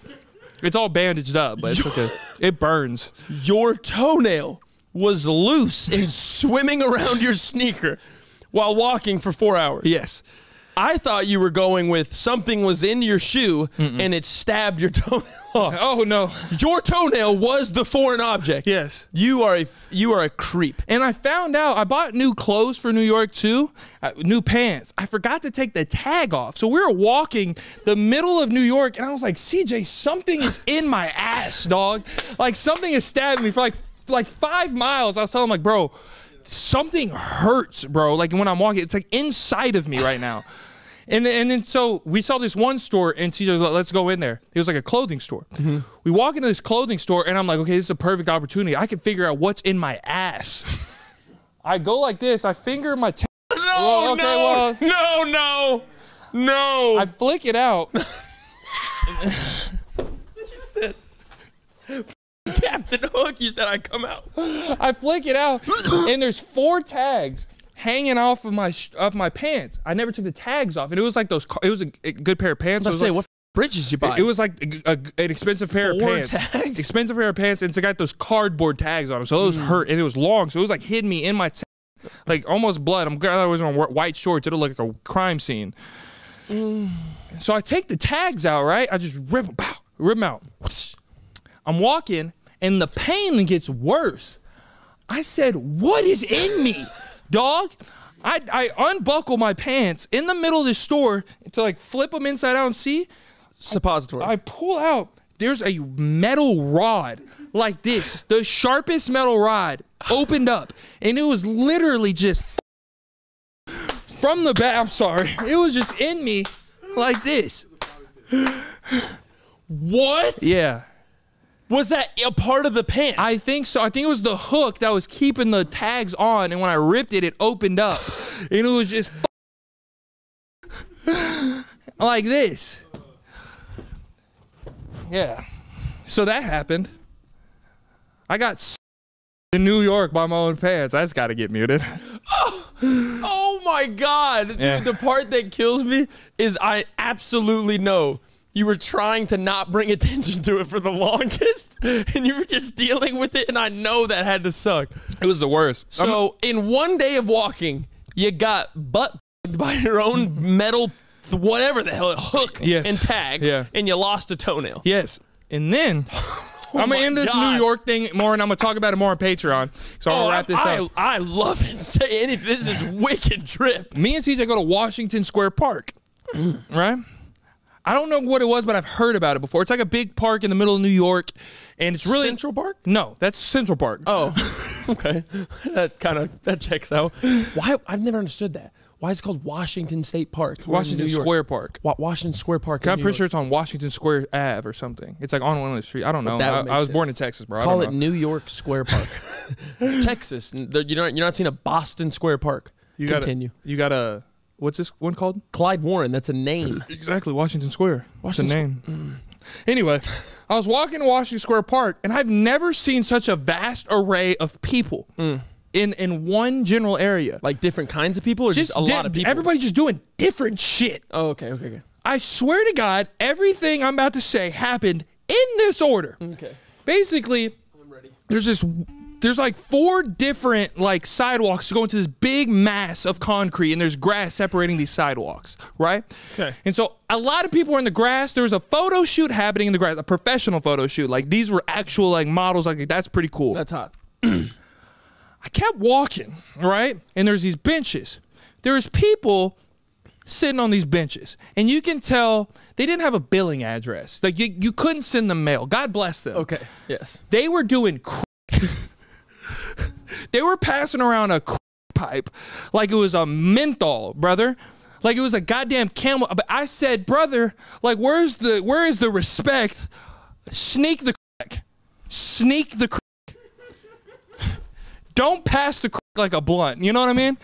A: It's all bandaged up, but it's okay. It burns.
C: Your toenail was loose and swimming around your sneaker while walking for 4 hours.
A: Yes.
C: I thought you were going with something was in your shoe and it stabbed your toenail off.
A: Oh, no.
C: Your toenail was the foreign object.
A: Yes.
C: You are a creep.
A: And I found out, I bought new clothes for New York too, new pants. I forgot to take the tag off. So we were walking the middle of New York and I was like, CJ, something is in my ass, dog. Like something is stabbing me for like 5 miles. I was telling him like, bro, something hurts, bro. Like when I'm walking, it's like inside of me right now. And then so we saw this one store and CJ was like, let's go in there. It was like a clothing store. We walk into this clothing store and I'm like, okay, this is a perfect opportunity. I can figure out what's in my ass. I go like this. I finger my
C: No, no.
A: I flick it out.
C: Captain Hook, you said I'd come out.
A: I flick it out and there's 4 tags hanging off of my pants. I never took the tags off, and it was like those. It was a good pair of pants.
C: Let's say what bridges you buy.
A: It was like an expensive pair of
C: 4
A: pants.
C: tags?
A: Expensive pair of pants, and it's got those cardboard tags on them, so those hurt, and it was long, so it was like hitting me in my like almost blood. I'm glad I was wearing white shorts. It'll look like a crime scene. So I take the tags out, right? I just rip them out. I'm walking, and the pain gets worse. I said, "What is in me?" Dog, I unbuckle my pants in the middle of the store to like flip them inside out and see.
C: Suppository.
A: I pull out, there's a metal rod like this, the sharpest metal rod opened up, and it was literally just from the back. I'm sorry. It was just in me like this.
C: What?
A: Yeah.
C: Was that a part of the pant?
A: I think so. I think it was the hook that was keeping the tags on, and when I ripped it, it opened up, and it was just like this. Yeah. So that happened. I got in New York by my own pants. I just got to get muted.
C: Oh my God. Dude,
A: Yeah.
C: the part that kills me is I absolutely know you were trying to not bring attention to it for the longest, and you were just dealing with it, and I know that had to suck.
A: It was the worst.
C: So in one day of walking, you got butt by your own metal, whatever the hell, hook
A: Yes.
C: and tags,
A: Yeah.
C: and you lost a toenail.
A: Yes. And then I'm gonna end this New York thing more, and I'm gonna talk about it more on Patreon. So I'll wrap this up.
C: I love it. Say anything. This is wicked trip.
A: Me and CJ go to Washington Square Park, right? I don't know what it was, but I've heard about it before. It's like a big park in the middle of New York, and it's really
C: Central Park.
A: No, that's Central Park.
C: Oh, okay. That checks out. Why? I've never understood that. Why is it called Washington State Park?
A: Washington Square Park.
C: Washington Square Park.
A: I'm pretty sure it's on Washington Square Ave or something. It's like on one of the streets. I don't know. I was born in Texas, bro.
C: Call it New York Square Park. Texas. You're not seeing a Boston Square Park. Continue.
A: You got a, what's this one called?
C: Clyde Warren. That's a name.
A: Exactly. Washington Square. What's the name? Anyway, I was walking to Washington Square Park, and I've never seen such a vast array of people. In one general area.
C: Like different kinds of people, or just a lot of people?
A: Everybody just doing different shit.
C: Oh, okay.
A: I swear to God, everything I'm about to say happened in this order.
C: Okay.
A: Basically,
C: I'm ready.
A: There's like 4 different like sidewalks going to this big mass of concrete, and there's grass separating these sidewalks, right?
C: Okay.
A: And so a lot of people were in the grass. There was a photo shoot happening in the grass, a professional photo shoot. Like these were actual like models. Like that's pretty cool.
C: That's hot.
A: I kept walking, right? And there's these benches. There's people sitting on these benches, and you can tell they didn't have a billing address. Like you couldn't send them mail. God bless them.
C: Okay. Yes.
A: They were doing they were passing around a pipe like it was a menthol, brother. Like it was a goddamn camel. But I said, brother, like where is the respect? Sneak the crack. Sneak the crack. Don't pass the crack like a blunt. You know what I mean?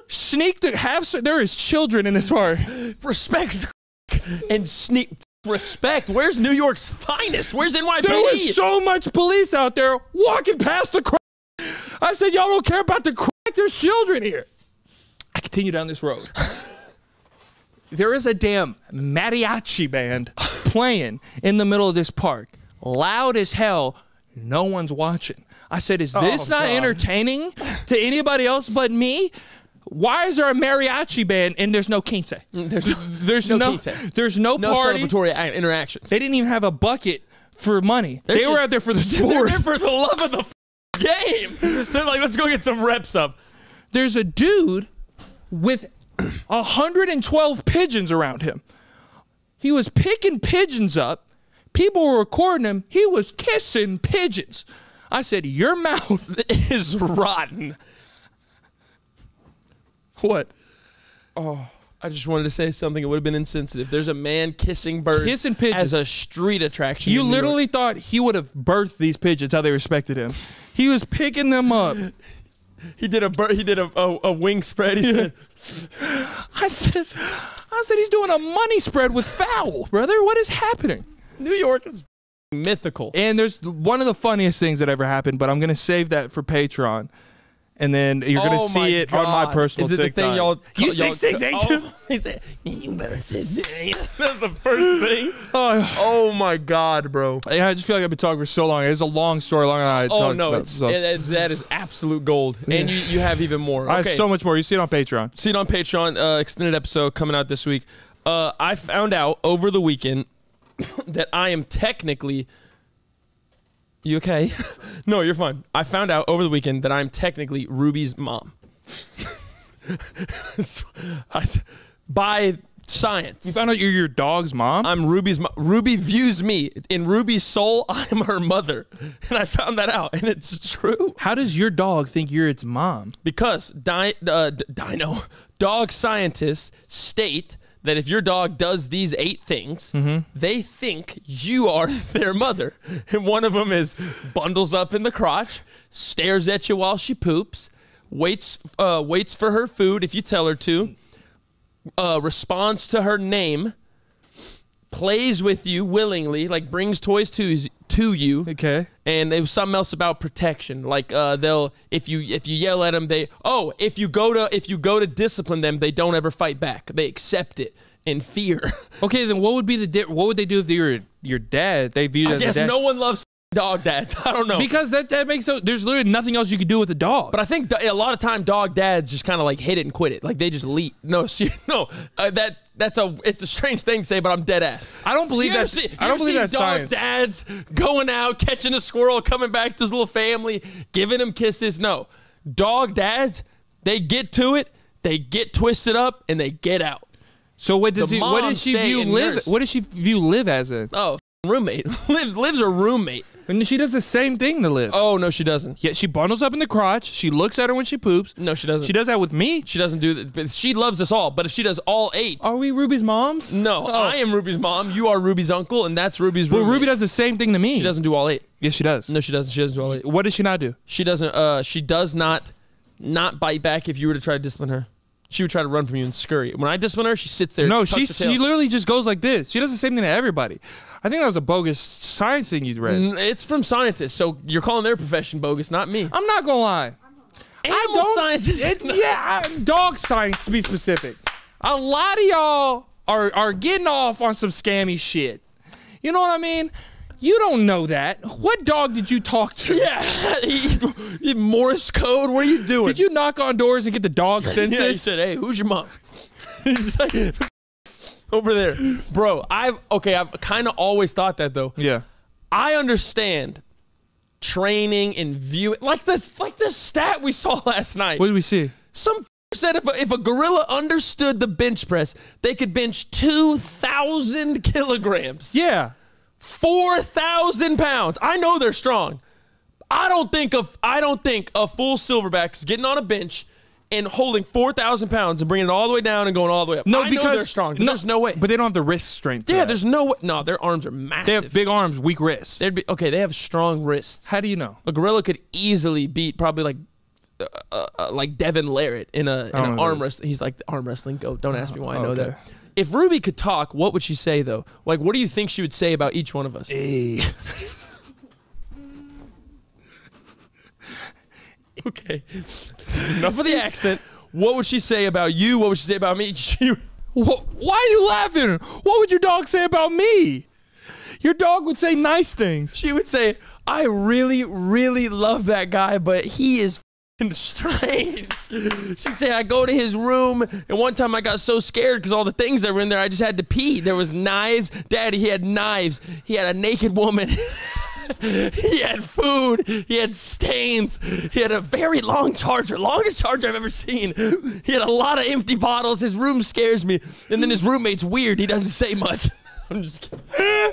A: Sneak the there is children in this bar.
C: Respect and sneak. Respect. Where's New York's finest? Where's NYPD?
A: There was so much police out there walking past the crack. I said, y'all don't care about the crack. There's children here. I continue down this road. There is a damn mariachi band playing in the middle of this park. Loud as hell. No one's watching. I said, is this not entertaining to anybody else but me? Why is there a mariachi band and there's no quince? There's no quince. There's no party.
C: Celebratory interactions.
A: They didn't even have a bucket for money. They were out there for the sport.
C: They're there for the love of the game. They're like, let's go get some reps up.
A: There's a dude with 112 pigeons around him. He was picking pigeons up. People were recording him. He was kissing pigeons. I said, your mouth
C: is rotten.
A: What?
C: Oh, I just wanted to say something. It would have been insensitive. There's a man kissing birds
A: kissing pigeons
C: as a street attraction.
A: You literally thought he would have birthed these pigeons, how they respected him. He was picking them up.
C: He did a wing spread. He said,
A: I said he's doing a money spread with fowl, brother. What is happening?
C: New York is mythical.
A: And there's one of the funniest things that ever happened, but I'm going to save that for Patreon. And then you're going to see it on my personal TikTok. Is it the thing y'all...
C: You 6'6", ain't you? He said, you better say that's the first thing. Oh, my God, bro.
A: Yeah, I just feel like I've been talking for so long. It's a long story, longer than I talked about.
C: That is absolute gold. Yeah. And you have even more. Okay.
A: I have so much more. You see it on Patreon.
C: See it on Patreon. Extended episode coming out this week. I found out over the weekend that I am technically... You okay? No, you're fine. I found out over the weekend that I'm technically Ruby's mom. By science.
A: You found out you're your dog's mom?
C: I'm Ruby's mom. Ruby views me. In Ruby's soul, I'm her mother. And I found that out, and it's true.
A: How does your dog think you're its mom?
C: Because dog scientists state that if your dog does these 8 things, they think you are their mother. And one of them is bundles up in the crotch, stares at you while she poops, waits for her food if you tell her to, responds to her name, plays with you willingly, like brings toys to you.
A: Okay.
C: And there was something else about protection, like they'll if you yell at them, if you go to discipline them, they don't ever fight back. They accept it in fear.
A: Okay, then what would be what would they do if they were your dad? They viewed it as a dad?
C: No one loves dog dads. I don't know.
A: Because that makes there's literally nothing else you can do with a dog.
C: But I think a lot of time dog dads just kind of like hit it and quit it. Like they just leave. No, it's a strange thing to say, but I'm dead ass.
A: I don't believe that's
C: dog
A: science.
C: Dads going out, catching a squirrel, coming back to his little family, giving him kisses. No, dog dads, they get to it, they get twisted up, and they get out.
A: So what does she view live as a?
C: Oh, roommate. Lives a roommate.
A: And she does the same thing to Liv.
C: Oh, no, she doesn't.
A: Yeah, she bundles up in the crotch. She looks at her when she poops.
C: No, she doesn't.
A: She does that with me.
C: She doesn't do that. But she loves us all. But if she does all 8.
A: Are we Ruby's moms?
C: No, I am Ruby's mom. You are Ruby's uncle, and that's Ruby's roommate.
A: Well, Ruby does the same thing to me.
C: She doesn't do all 8.
A: Yes, she does.
C: No, she doesn't. She doesn't do all 8.
A: What does she not do?
C: She doesn't. She does not bite back if you were to try to discipline her. She would try to run from you and scurry. When I discipline her, she sits there.
A: No, she literally just goes like this. She does the same thing to everybody. I think that was a bogus science thing you read.
C: It's from scientists, so you're calling their profession bogus, not me.
A: I'm not gonna lie.
C: Animal scientists.
A: Dog science to be specific. A lot of y'all are getting off on some scammy shit. You know what I mean? You don't know that. What dog did you talk to?
C: Yeah, Morse code. What are you doing?
A: Did you knock on doors and get the dog census?
C: Yeah, he said, "Hey, who's your mom?" He's like, over there, bro. I've kind of always thought that though.
A: Yeah,
C: I understand training and viewing, like this stat we saw last night.
A: What did we see?
C: Some said if a gorilla understood the bench press, they could bench 2,000 kilograms.
A: Yeah.
C: 4,000 pounds. I know they're strong. I don't think a full silverback is getting on a bench and holding 4,000 pounds and bringing it all the way down and going all the way up.
A: No,
C: I
A: because
C: know they're strong. There's no way.
A: But they don't have the wrist strength.
C: Yeah, there's no way. No, their arms are massive.
A: They have big arms, weak wrists.
C: They have strong wrists.
A: How do you know?
C: A gorilla could easily beat probably like Devin Larrett in an arm wrestling. He's like the arm wrestling goat. Don't ask me why I know that. If Ruby could talk, what would she say, though? Like, what do you think she would say about each one of us?
A: Hey.
C: Okay. Enough of the accent. What would she say about you? What would she say about me?
A: Why are you laughing? What would your dog say about me? Your dog would say nice things.
C: She would say, I really, really love that guy, but he is strange. She'd say, I go to his room, and one time I got so scared because all the things that were in there, I just had to pee. There was knives. Daddy, he had knives. He had a naked woman. He had food. He had stains. He had a very long charger, longest charger I've ever seen. He had a lot of empty bottles. His room scares me. And then his roommate's weird. He doesn't say much. I'm just kidding.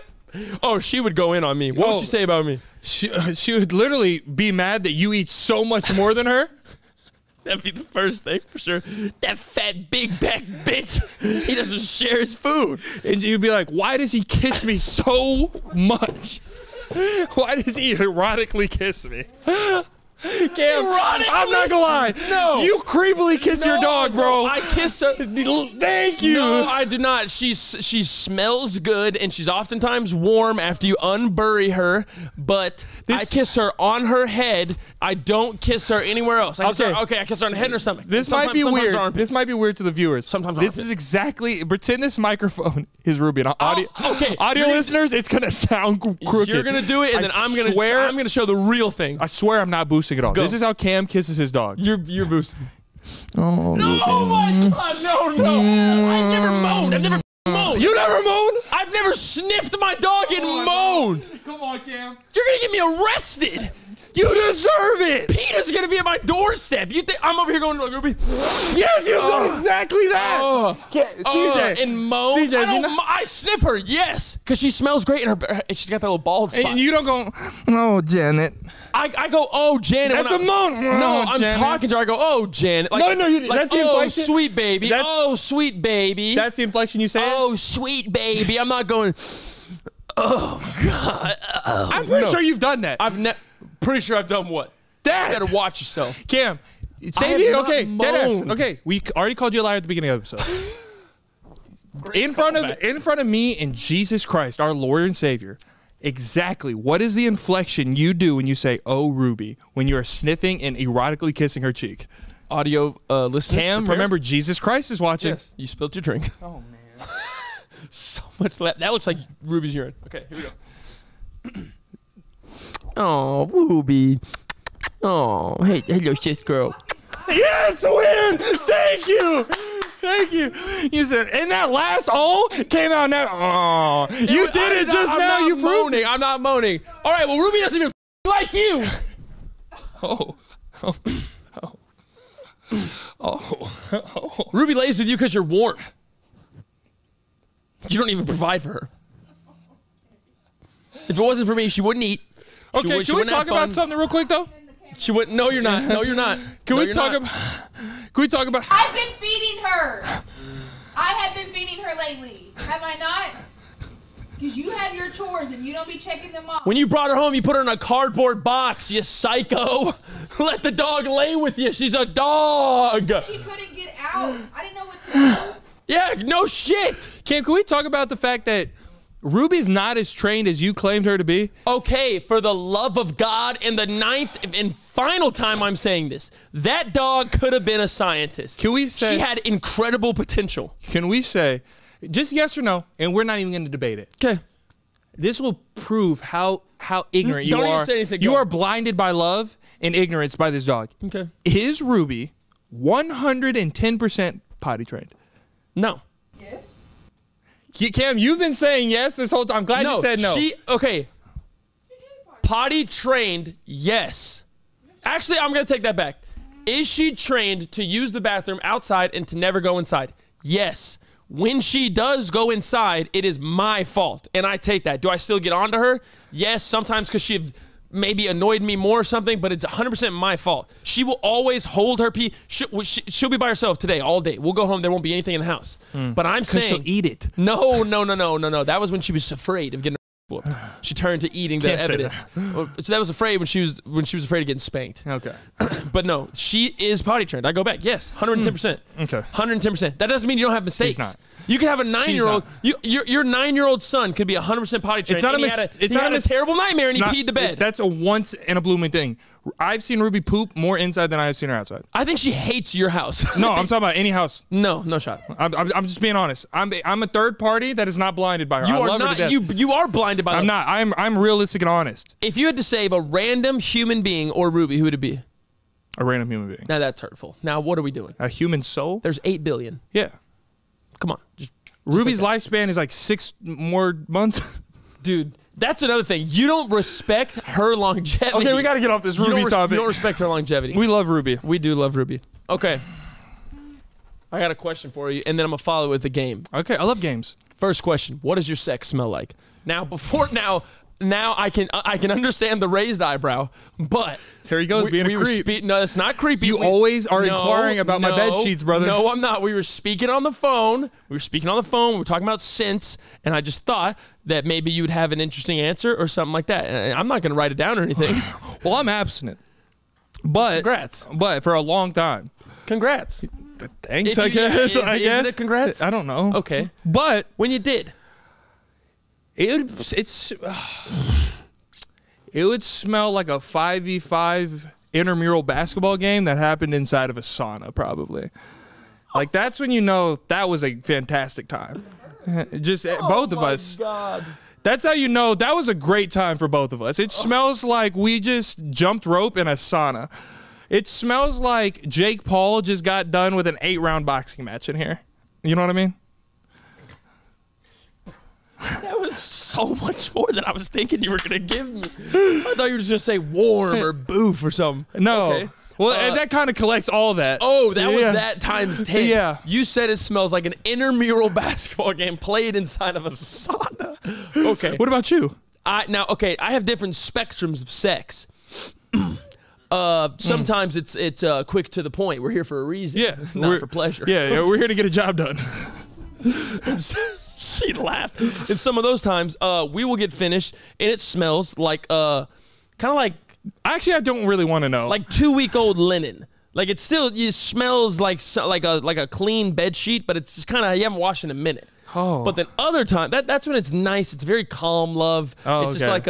C: Oh, she would go in on me. What would she say about me?
A: She would literally be mad that you eat so much more than her.
C: That'd be the first thing for sure. That fat big back bitch. He doesn't share his food.
A: And you'd be like, why does he kiss me so much? Why does he erotically kiss me? Cam, I'm not gonna lie.
C: No.
A: You creepily kiss your dog, bro.
C: I kiss her.
A: Thank you.
C: No, I do not. She smells good, and she's oftentimes warm after you unbury her, but I kiss her on her head. I don't kiss her anywhere else. I kiss her on her head and her stomach.
A: This might be weird. This might be weird to the viewers.
C: Sometimes
A: this is exactly, pretend this microphone is Ruby. Audio listeners, it's gonna sound crooked.
C: You're gonna do it, and then I'm gonna show the real thing.
A: I swear I'm not boosting at all.
C: Go.
A: This is how Cam kisses his dog.
C: You're boosting.
A: Oh,
C: no, oh my God, no. I've never moaned. moaned.
A: You never moaned?
C: I've never sniffed my dog and moaned.
A: Come on, Cam.
C: You're gonna get me arrested.
A: You deserve it.
C: Peter's gonna be at my doorstep. You think I'm over here going to Ruby?
A: Yes, you've done exactly that. CJ
C: and moan.
A: CJ,
C: I sniff her, yes, because she smells great and she's got that little bald spot.
A: And you don't go, oh, Janet.
C: I go, oh, Janet.
A: That's a moan.
C: No, I'm talking to her. I go, oh, Janet. Like,
A: no, you.
C: Like,
A: that's the inflection.
C: Oh, sweet baby. Oh, sweet baby.
A: That's the inflection you say.
C: Oh, sweet baby. I'm not going. Oh God.
A: I'm pretty sure you've done that.
C: Pretty sure I've done what?
A: That.
C: You better watch yourself.
A: Cam. Okay. Okay. We already called you a liar at the beginning of the episode. in front of me and Jesus Christ, our Lord and Savior. Exactly. What is the inflection you do when you say, "Oh, Ruby," when you are sniffing and erotically kissing her cheek?
C: Audio listener.
A: Cam, remember Jesus Christ is watching.
C: Yes. You spilled your drink.
A: Oh man.
C: So much left. That looks like Ruby's urine. Okay, here we go. Oh, Ruby. Oh, hey, hello, sis girl.
A: Yes, win! Thank you! Thank you. You said, and that last came out now. Oh, you did it just now. You proved it.
C: I'm not moaning. All right, well, Ruby doesn't even like you.
A: Oh.
C: Ruby lays with you because you're warm. You don't even provide for her. If it wasn't for me, she wouldn't eat.
A: Okay, can we talk about something real quick, though?
C: She wouldn't. No, you're not. No, you're not.
A: Can we talk about?
D: I've been feeding her. I have been feeding her lately. Have I not? Because you have your chores and you don't be checking them off.
C: When you brought her home, you put her in a cardboard box, you psycho. Let the dog lay with you. She's a dog.
D: She couldn't get out. I didn't know what to do.
C: Yeah, no shit.
A: Cam, can we talk about the fact that Ruby's not as trained as you claimed her to be?
C: Okay, for the love of God, in the 9th and final time I'm saying this, that dog could have been a scientist.
A: Can we say
C: she had incredible potential?
A: Can we say just yes or no, and we're not even going to debate it?
C: Okay.
A: This will prove how ignorant you
C: Don't
A: are.
C: even say anything.
A: You
C: Go.
A: are blinded by love and ignorance by this dog.
C: Okay.
A: Is Ruby 110% potty trained?
C: No.
D: Yes.
A: Cam, you've been saying yes this whole time. I'm glad you said no.
C: Okay. Potty trained, yes. Actually, I'm going to take that back. Is she trained to use the bathroom outside and to never go inside? Yes. When she does go inside, it is my fault, and I take that. Do I still get on to her? Yes, sometimes because she maybe annoyed me more or something, but it's 100% my fault. She will always hold her pee. She'll be by herself today, all day. We'll go home. There won't be anything in the house. But I'm saying...
A: she'll eat it.
C: No. That was when she was afraid of getting her whooped. She turned to eating the evidence. So that was afraid when she was afraid of getting spanked.
A: Okay.
C: But no, she is potty trained. I go back. Yes, 110%.
A: Okay.
C: 110%. That doesn't mean you don't have mistakes.
A: She's not.
C: You can have a 9-year-old. Your 9-year-old son could be 100% potty trained. He had a terrible nightmare and he peed the bed.
A: That's a once in a blue moon thing. I've seen Ruby poop more inside than I've seen her outside.
C: I think she hates your house.
A: No, I'm talking about any house.
C: No shot.
A: I'm just being honest. I'm a third party that is not blinded by her.
C: You
A: I
C: are
A: love her
C: not.
A: to death.
C: You are blinded by.
A: I'm not. I'm realistic and honest.
C: If you had to save a random human being or Ruby, who would it be?
A: A random human being.
C: Now that's hurtful. Now what are we doing?
A: A human soul?
C: There's 8 billion.
A: Yeah.
C: Come on.
A: Ruby's lifespan is like 6 more months.
C: Dude, that's another thing. You don't respect her longevity.
A: Okay, we got to get off this Ruby topic.
C: You don't respect her longevity.
A: We love Ruby.
C: We do love Ruby. Okay. I got a question for you, and then I'm going to follow it with the game.
A: Okay, I love games.
C: First question. What does your sex smell like? Now, now I can understand the raised eyebrow, but
A: here he goes being a creep.
C: No, it's not creepy.
A: You always are inquiring about my bed sheets, brother.
C: No, I'm not. We were speaking on the phone. We were talking about scents, and I just thought that maybe you would have an interesting answer or something like that. And I'm not going to write it down or anything.
A: Well, I'm abstinent, but
C: congrats.
A: But for a long time.
C: Congrats.
A: Thanks. I guess.
C: Isn't it congrats?
A: I don't know.
C: Okay,
A: but
C: when you did.
A: It would smell like a 5v5 intramural basketball game that happened inside of a sauna, probably. Like, that's when you know that was a fantastic time. Just both of us.
C: God.
A: That's how you know that was a great time for both of us. It smells like we just jumped rope in a sauna. It smells like Jake Paul just got done with an 8-round boxing match in here. You know what I mean?
C: That was so much more than I was thinking you were going to give me. I thought you were just going to say warm or boof or something.
A: No.
C: Okay.
A: Well, and that kind of collects all that.
C: Oh, that was that times 10.
A: Yeah.
C: You said it smells like an intramural basketball game played inside of a sauna. Okay.
A: What about you?
C: I have different spectrums of sex. Sometimes it's quick to the point. We're here for a reason.
A: Yeah.
C: Not for pleasure.
A: Yeah, we're here to get a job done.
C: She laughed. And some of those times, we will get finished, and it smells like, kind of like...
A: Actually, I don't really want to know.
C: Like 2-week-old linen. Like, it smells like a clean bed sheet, but it's just kind of, you haven't washed in a minute.
A: Oh.
C: But then other time, that's when it's nice. It's very calm love.
A: Oh,
C: it's just like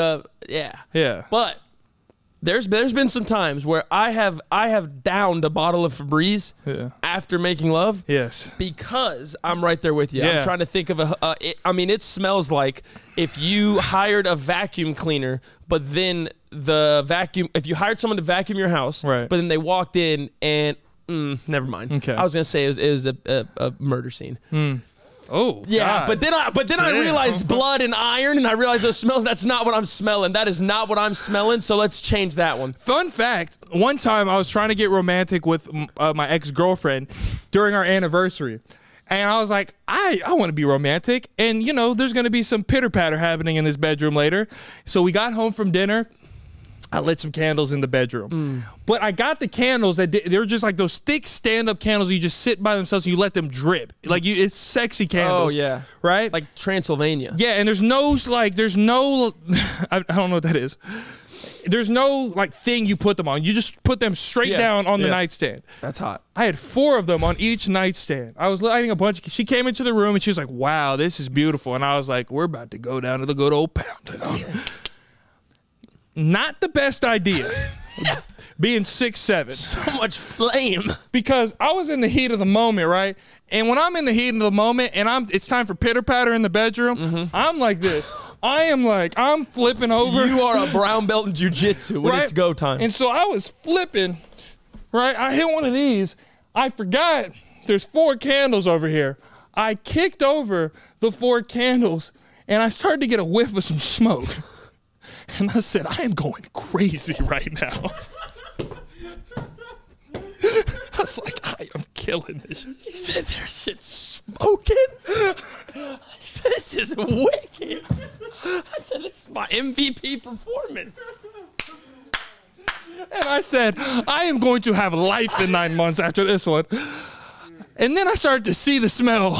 C: yeah.
A: Yeah.
C: But there's been some times where I have downed a bottle of Febreze after making love.
A: Yes.
C: Because I'm right there with you.
A: Yeah.
C: I'm trying to think of it smells like if you hired a vacuum cleaner, but then the vacuum, if you hired someone to vacuum your house,
A: Right.
C: but then they walked in and never mind.
A: Okay.
C: I was gonna say it was a murder scene.
A: Oh,
C: Yeah,
A: God.
C: but then I realized blood and iron, and I realized those smells. That's not what I'm smelling. That is not what I'm smelling. So let's change that one.
A: Fun fact, one time I was trying to get romantic with my ex-girlfriend during our anniversary. And I was like, I want to be romantic. And, you know, there's going to be some pitter-patter happening in this bedroom later. So we got home from dinner. I lit some candles in the bedroom. But I got the candles that they were just like those thick stand-up candles you just sit by themselves and you let them drip. Like, it's sexy candles.
C: Oh, yeah.
A: Right?
C: Like Transylvania.
A: Yeah, and there's no, I don't know what that is. There's no, like, thing you put them on. You just put them straight down on the nightstand.
C: That's hot.
A: I had 4 of them on each nightstand. I was lighting a bunch. She came into the room and she was like, wow, this is beautiful. And I was like, we're about to go down to the good old pound. Not the best idea. Being 6'7".
C: So much flame.
A: Because I was in the heat of the moment, right? And when I'm in the heat of the moment and it's time for pitter patter in the bedroom, I'm like this. I'm flipping over.
C: You are a brown belt in jiu-jitsu when it's go time.
A: And so I was flipping, right? I hit one of these. I forgot there's 4 candles over here. I kicked over the 4 candles and I started to get a whiff of some smoke. And I said, I am going crazy right now. I was like, I am killing this.
C: He said there's shit smoking. I said this is wicked. I said this is my MVP performance.
A: And I said, I am going to have life in 9 months after this one. And then I started to see the smell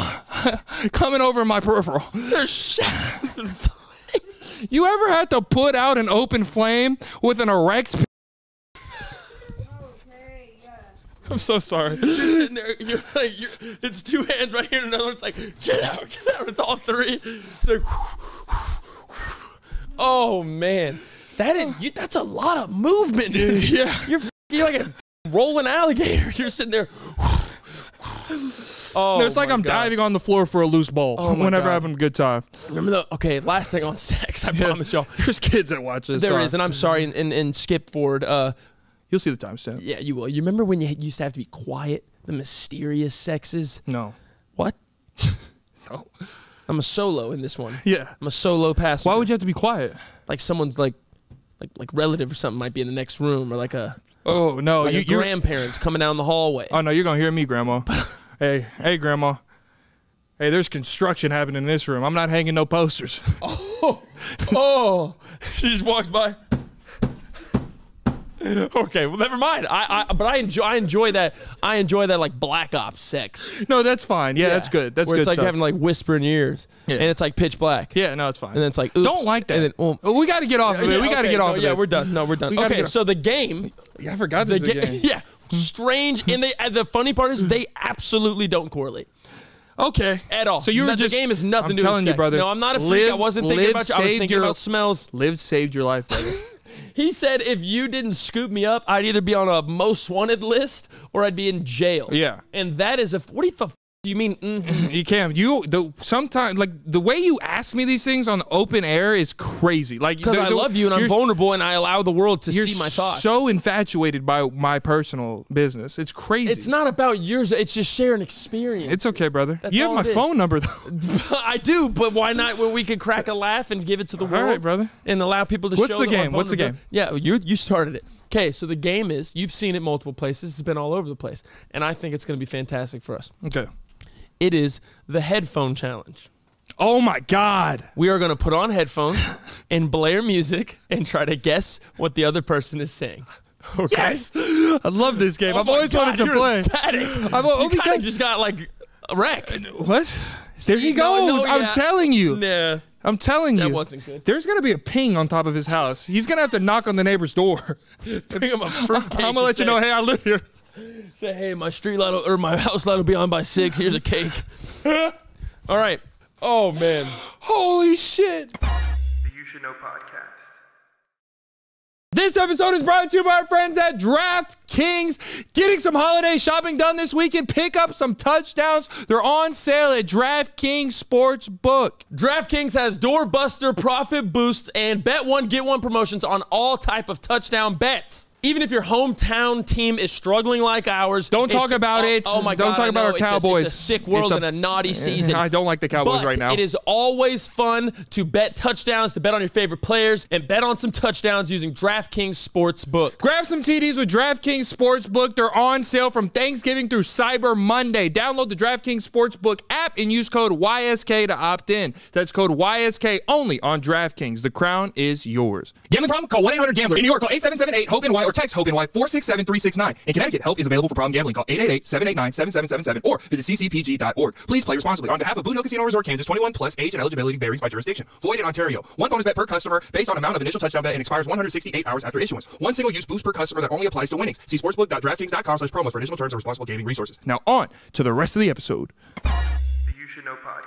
A: coming over my peripheral.
C: There's shadows and flame.
A: You ever had to put out an open flame with an erect? I'm so sorry.
C: You're sitting there, it's 2 hands right here, and another one's like, get out. It's all 3. It's like, oh man, that's a lot of movement, dude.
A: Yeah.
C: You're like a rolling alligator. You're sitting there. Oh,
A: No, it's like I'm diving on the floor for a loose ball whenever
C: God.
A: I'm having a good time.
C: Remember last thing on sex, I promise y'all.
A: There's kids that watch this.
C: There is, and I'm sorry, and skip forward.
A: You'll see the timestamp.
C: Yeah, you will. You remember when you used to have to be quiet? The mysterious sexes?
A: No.
C: What?
A: No.
C: I'm a solo in this one.
A: Yeah.
C: I'm a solo passenger.
A: Why would you have to be quiet?
C: Like someone's like relative or something might be in the next room, or like a
A: Oh, no.
C: like your grandparents coming down the hallway.
A: Oh, no, you're going to hear me, Grandma. Hey, Grandma. Hey, there's construction happening in this room. I'm not hanging no posters.
C: Oh, she just walks by. Okay, well, never mind. But I enjoy that. I enjoy that like Black Ops sex.
A: No, that's fine. Yeah, that's good. That's
C: where
A: good
C: it's like
A: stuff.
C: having like whisper in your ears, and it's like pitch black.
A: Yeah, no, it's fine.
C: And then it's like, oops.
A: Don't like that.
C: And then, well,
A: we got to get off of it. We got to get off of it.
C: Yeah, we're done. No, we're done. Okay, so the game.
A: I forgot this game.
C: Yeah, strange. And the funny part is they absolutely don't correlate.
A: Okay.
C: At all.
A: So you were
C: the game is nothing to do with
A: telling you,
C: sex.
A: brother.
C: No, I'm not a freak. I wasn't thinking about you. I was thinking about smells.
A: Live saved your life, brother.
C: He said if you didn't scoop me up, I'd either be on a most wanted list or I'd be in jail.
A: Yeah.
C: And that is what do you mean?
A: You can't. Sometimes like the way you ask me these things on the open air is crazy. Like
C: because I love you and I'm vulnerable and I allow the world to see my thoughts.
A: You're so infatuated by my personal business. It's crazy.
C: It's not about yours. It's just sharing experience.
A: It's okay, brother.
C: That's
A: you have
C: all
A: my
C: it is.
A: phone number though.
C: I do, but why not? When we could crack a laugh and give it to the world,
A: All right, brother.
C: and allow people to
A: What's
C: show
A: the
C: them our
A: game? What's the game?
C: Yeah, you started it. Okay, so the game is you've seen it multiple places. It's been all over the place, and I think it's going to be fantastic for us.
A: Okay.
C: It is the headphone challenge.
A: Oh my God.
C: We are going to put on headphones and blare music and try to guess what the other person is saying. Okay?
A: Yes. I love this game.
C: Oh
A: I've
C: my
A: always
C: God,
A: wanted to
C: you're
A: play.
C: ecstatic. You kind of just got like wrecked.
A: What? There he goes.
C: no,
A: I'm
C: yeah.
A: telling you.
C: Nah.
A: I'm telling you.
C: That wasn't good.
A: There's going to be a ping on top of his house. He's going to have to knock on the neighbor's door.
C: Bring him a fruitcake.
A: I'm going to let you know, hey, I live here.
C: Say, hey, my street light or my house light will be on by 6. Here's a cake. All right. Oh, man.
A: Holy shit.
B: The You Should Know podcast.
A: This episode is brought to you by our friends at DraftKings. Getting some holiday shopping done this weekend. Pick up some touchdowns. They're on sale at DraftKings Sportsbook.
C: DraftKings has doorbuster profit boosts and bet one, get one promotions on all type of touchdown bets. Even if your hometown team is struggling like ours.
A: Don't talk about it.
C: Oh my God.
A: Don't talk about our Cowboys.
C: It's a sick world and a naughty season.
A: I don't like the Cowboys right now.
C: It is always fun to bet touchdowns, to bet on your favorite players, and bet on some touchdowns using DraftKings Sportsbook.
A: Grab some TDs with DraftKings Sportsbook. They're on sale from Thanksgiving through Cyber Monday. Download the DraftKings Sportsbook app and use code YSK to opt in. That's code YSK only on DraftKings. The crown is yours. Gambling problem? Call 1-800-GAMBLER. In New York, call 8778-HOPE-NY or text HOPE-NY 467-369. In Connecticut, help is available for problem gambling. Call 888-789-7777 or visit ccpg.org. Please play responsibly. On behalf of Boot Hill Casino Resort, Kansas, 21 plus, age and eligibility varies by jurisdiction. Void in Ontario. One bonus bet per customer based on amount of initial touchdown bet and expires 168 hours after issuance. One single use boost per customer that only applies to winnings. See sportsbook.draftkings.com/promos for additional terms and responsible gaming resources. Now on to the rest of the episode.
B: The You Should Know podcast.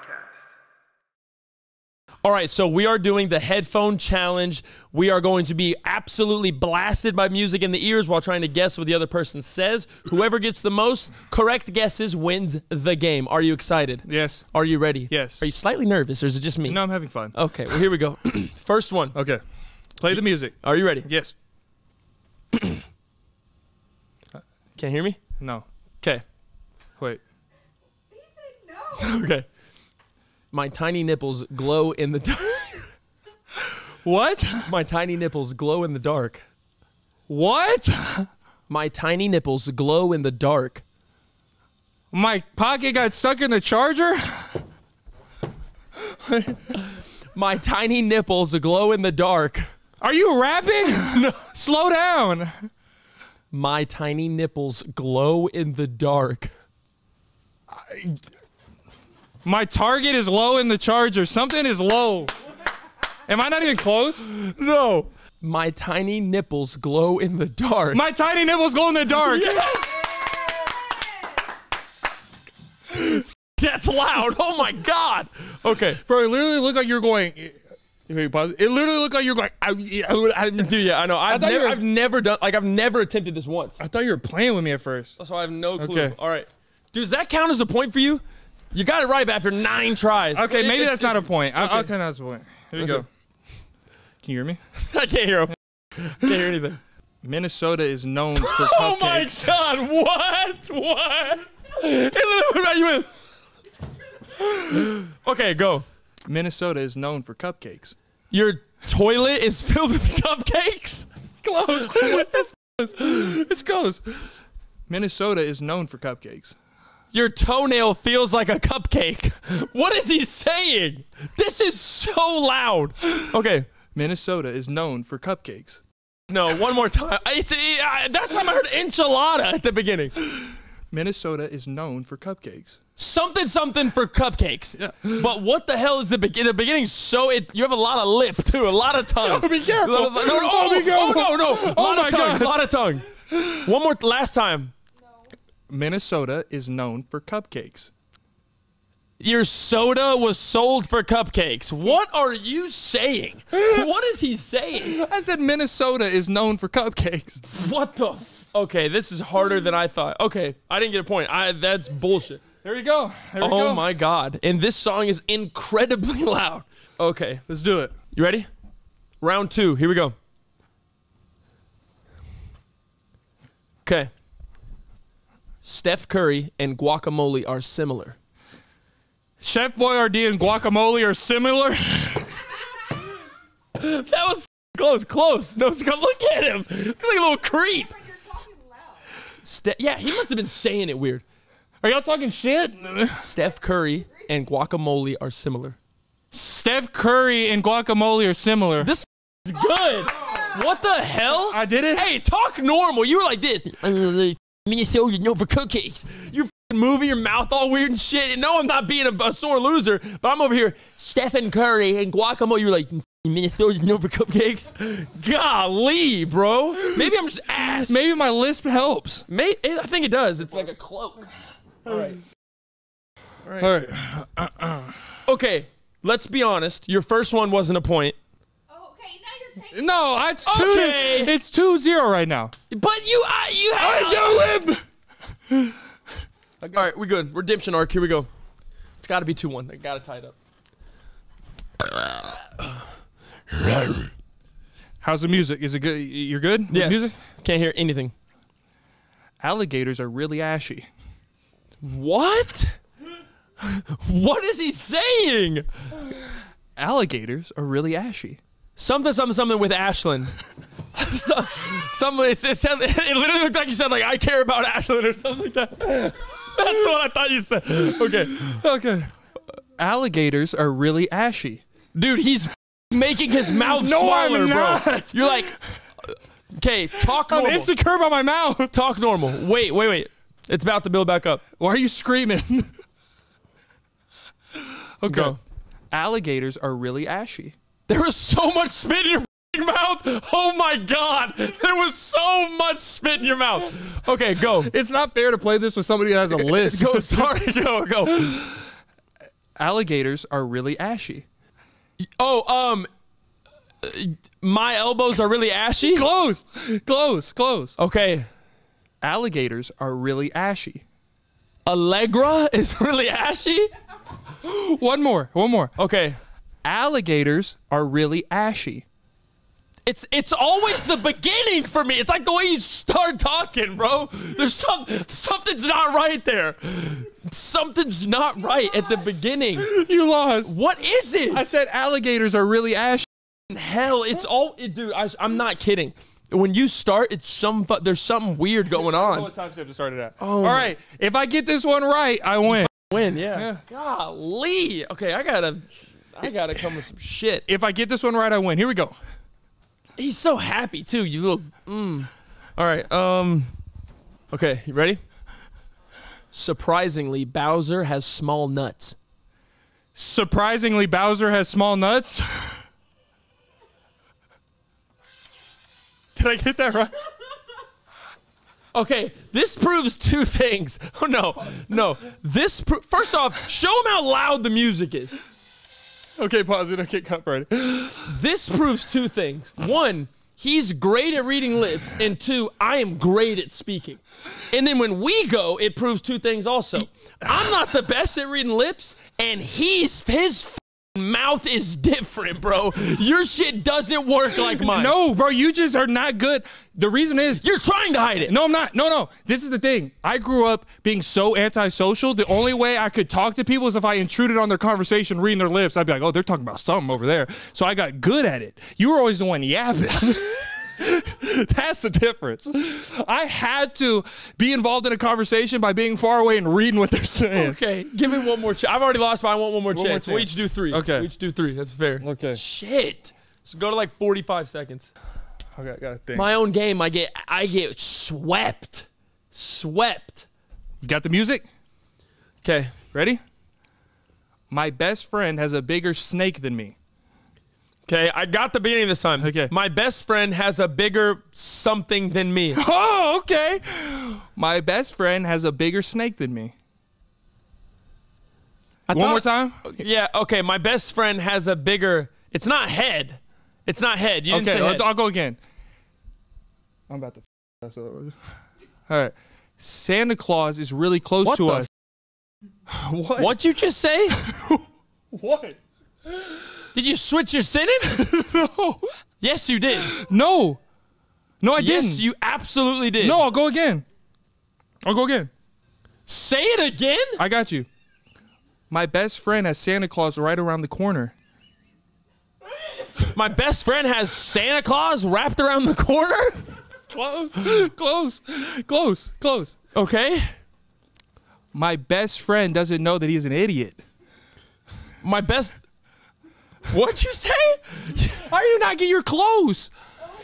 C: All right, so we are doing the headphone challenge. We are going to be absolutely blasted by music in the ears while trying to guess what the other person says. Whoever gets the most correct guesses wins the game. Are you excited?
A: Yes.
C: Are you ready?
A: Yes.
C: Are you slightly nervous, or is it just me?
A: No, I'm having fun.
C: Okay, well, here we go. First one.
A: Okay. Play the music.
C: Are you ready?
A: Yes.
C: Can't hear me?
A: No.
C: Okay.
A: Wait.
D: He said no.
C: Okay. My tiny nipples glow in the dark.
A: What?
C: My tiny nipples glow in the dark.
A: What?
C: My tiny nipples glow in the dark.
A: My pocket got stuck in the charger?
C: My tiny nipples glow in the dark.
A: Are you rapping? No. Slow down.
C: My tiny nipples glow in the dark.
A: My target is low in the charger. Something is low. Am I not even close?
C: No. My tiny nipples glow in the dark.
A: My tiny nipples glow in the dark.
C: That's loud. Oh my God. Okay.
A: Bro, it literally looked like you're going. Wait, pause. It literally looked like you're going.
C: Dude, yeah, I know. I've never done, like, I've never attempted this once.
A: I thought you were playing with me at first.
C: So I have no clue.
A: Okay.
C: All right. Dude, does that count as a point for you? You got it right after 9 tries.
A: Okay, maybe that's not a point. Okay, that's a point. Here we go. Can you hear me?
C: I can't hear him. Can't hear anything.
A: Minnesota is known for
C: Oh my
A: cupcakes.
C: God! What? What? What about you? Okay, go.
A: Minnesota is known for cupcakes.
C: Your toilet is filled with cupcakes?
A: Close. It's close. Minnesota is known for cupcakes.
C: Your toenail feels like a cupcake. What is he saying? This is so loud. Okay.
A: Minnesota is known for cupcakes.
C: No, one more time. That time I heard enchilada at the beginning.
A: Minnesota is known for cupcakes.
C: Something for cupcakes.
A: Yeah.
C: But what the hell is the beginning? The beginning so you have a lot of lip too, a lot of tongue.
A: Oh, be careful.
C: No,
A: Be careful.
C: Oh no.
A: Oh my God.
C: A lot of tongue. One more last time.
A: Minnesota is known for cupcakes.
C: Your soda was sold for cupcakes. What are you saying? What is he saying?
A: I said Minnesota is known for cupcakes.
C: What the Okay, this is harder than I thought. Okay, I didn't get a point. That's bullshit.
A: There we go. There we go.
C: Oh my God. And this song is incredibly loud. Okay.
A: Let's do it.
C: You ready? Round 2. Here we go. Okay. Steph Curry and guacamole are similar.
A: Chef Boyardee and guacamole are similar.
C: That was close. No, look at him. He's like a little creep.
D: But you're talking loud.
C: Yeah, he must have been saying it weird.
A: Are y'all talking shit?
C: Steph Curry and guacamole are similar.
A: Steph Curry and guacamole are similar.
C: This is good. What the hell?
A: I did it?
C: Hey, talk normal. You were like this. Minnesota, known for cupcakes. You're moving your mouth all weird and shit. And no, I'm not being a sore loser, but I'm over here. Stephen Curry and guacamole. You're like, Minnesota's known for cupcakes. Golly, bro. Maybe I'm just ass.
A: Maybe my lisp helps.
C: I think it does. It's like a cloak. All right.
A: All right.
C: Okay, let's be honest. Your first one wasn't a point.
D: Oh, okay, now you're
A: No, it's two.
C: Okay.
A: It's 2-0 right now.
C: But you have.
A: I do live.
C: All right, we're good. Redemption arc. Here we go. It's got to be 2-1. I got to tie it up.
A: How's the music? Is it good? You're good?
C: Yes.
A: Music?
C: Can't hear anything.
A: Alligators are really ashy.
C: What? What is he saying?
A: Alligators are really ashy.
C: Something with Ashlyn. It literally looked like you said, like, I care about Ashlyn or something like that. That's what I thought you said. Okay.
A: Alligators are really ashy.
C: Dude, he's making his mouth smaller,
A: I'm
C: bro.
A: not.
C: You're like, okay, talk normal.
A: I'm insecure about my mouth.
C: Talk normal. Wait. It's about to build back up.
A: Why are you screaming? Okay.
C: Go.
A: Alligators are really ashy.
C: There was so much spit in your mouth. Oh my God. There was so much spit in your mouth. Okay, go.
A: It's not fair to play this with somebody that has a list.
C: Go, sorry, go.
A: Alligators are really ashy.
C: Oh, my elbows are really ashy?
A: Close.
C: Okay.
A: Alligators are really ashy.
C: Allegra is really ashy?
A: One more.
C: Okay.
A: Alligators are really ashy.
C: It's always the beginning for me. It's like the way you start talking, bro. There's something's not right there. Something's not right at the beginning.
A: You lost.
C: What is it?
A: I said alligators are really ashy.
C: Hell, it's all, dude. I'm not kidding. When you start, there's something weird going on.
A: What time have to start it at? Oh. All right. If I get this one right, I win.
C: Yeah. Golly. Okay, I gotta come with some shit.
A: If I get this one right, I win. Here we go.
C: He's so happy too. You little. All right. Okay, you ready? Surprisingly, Bowser has small nuts.
A: Surprisingly, Bowser has small nuts. Did I get that right?
C: Okay, this proves two things. Oh no. First off, show him how loud the music is.
A: Okay, pause it. Okay, cut right.
C: This proves two things. One, he's great at reading lips, and two, I am great at speaking. And then when we go, it proves two things also. I'm not the best at reading lips, and his mouth is different, bro. Your shit doesn't work like mine.
A: No, bro, you just are not good. The reason is
C: you're trying to hide it.
A: No, I'm not. No. This is the thing. I grew up being so antisocial. The only way I could talk to people is if I intruded on their conversation, reading their lips. I'd be like, oh, they're talking about something over there. So I got good at it. You were always the one yapping. That's the difference. I had to be involved in a conversation by being far away and reading what they're saying.
C: Okay, give me one more chance. I've already lost, but I want one more chance. We'll each do 3.
A: Okay.
C: We each do 3. That's fair.
A: Okay.
C: Shit. So go to like 45 seconds.
A: Okay, I gotta think.
C: My own game, I get swept.
A: You got the music?
C: Okay.
A: Ready? My best friend has a bigger snake than me.
C: Okay, I got the beginning this time.
A: Okay.
C: My best friend has a bigger something than me.
A: Oh, okay. My best friend has a bigger snake than me. One more time?
C: Yeah, okay. My best friend has a bigger... It's not head. It's not head. You didn't say head.
A: I'll go again. I'm about to... All right. Santa Claus is really close to us.
C: What? What'd you just say?
A: What?
C: Did you switch your sentence?
A: No.
C: Yes, you did.
A: No, I didn't.
C: Yes, you absolutely did.
A: No, I'll go again.
C: Say it again?
A: I got you. My best friend has Santa Claus right around the corner.
C: My best friend has Santa Claus wrapped around the corner?
A: Close.
C: Okay.
A: My best friend doesn't know that he's an idiot.
C: My best... What'd you say?
A: How are you not get your close?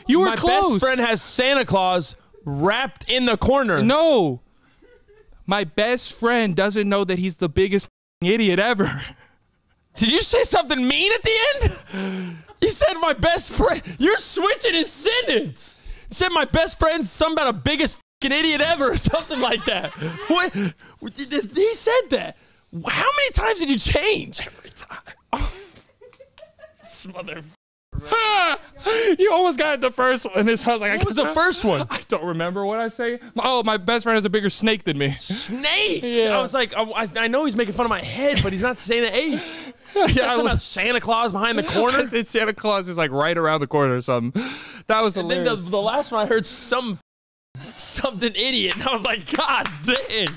A: You were close.
C: My best friend has Santa Claus wrapped in the corner.
A: No. My best friend doesn't know that he's the biggest idiot ever.
C: Did you say something mean at the end? You said my best friend. You're switching his sentence. You said my best friend's something about a biggest idiot ever or something like that. What? He said that. How many times did you change? Every time.
A: You almost got it the first one. And I was like,
C: What was the first one?
A: I don't remember what I say. Oh, my best friend has a bigger snake than me.
C: Snake.
A: Yeah.
C: I was like, I know he's making fun of my head, but he's not saying the age.
A: Yeah,
C: Something about Santa Claus behind the corner.
A: It's Santa Claus is like right around the corner or something. That was
C: And
A: hilarious.
C: then the last one I heard something idiot. And I was like, God dang.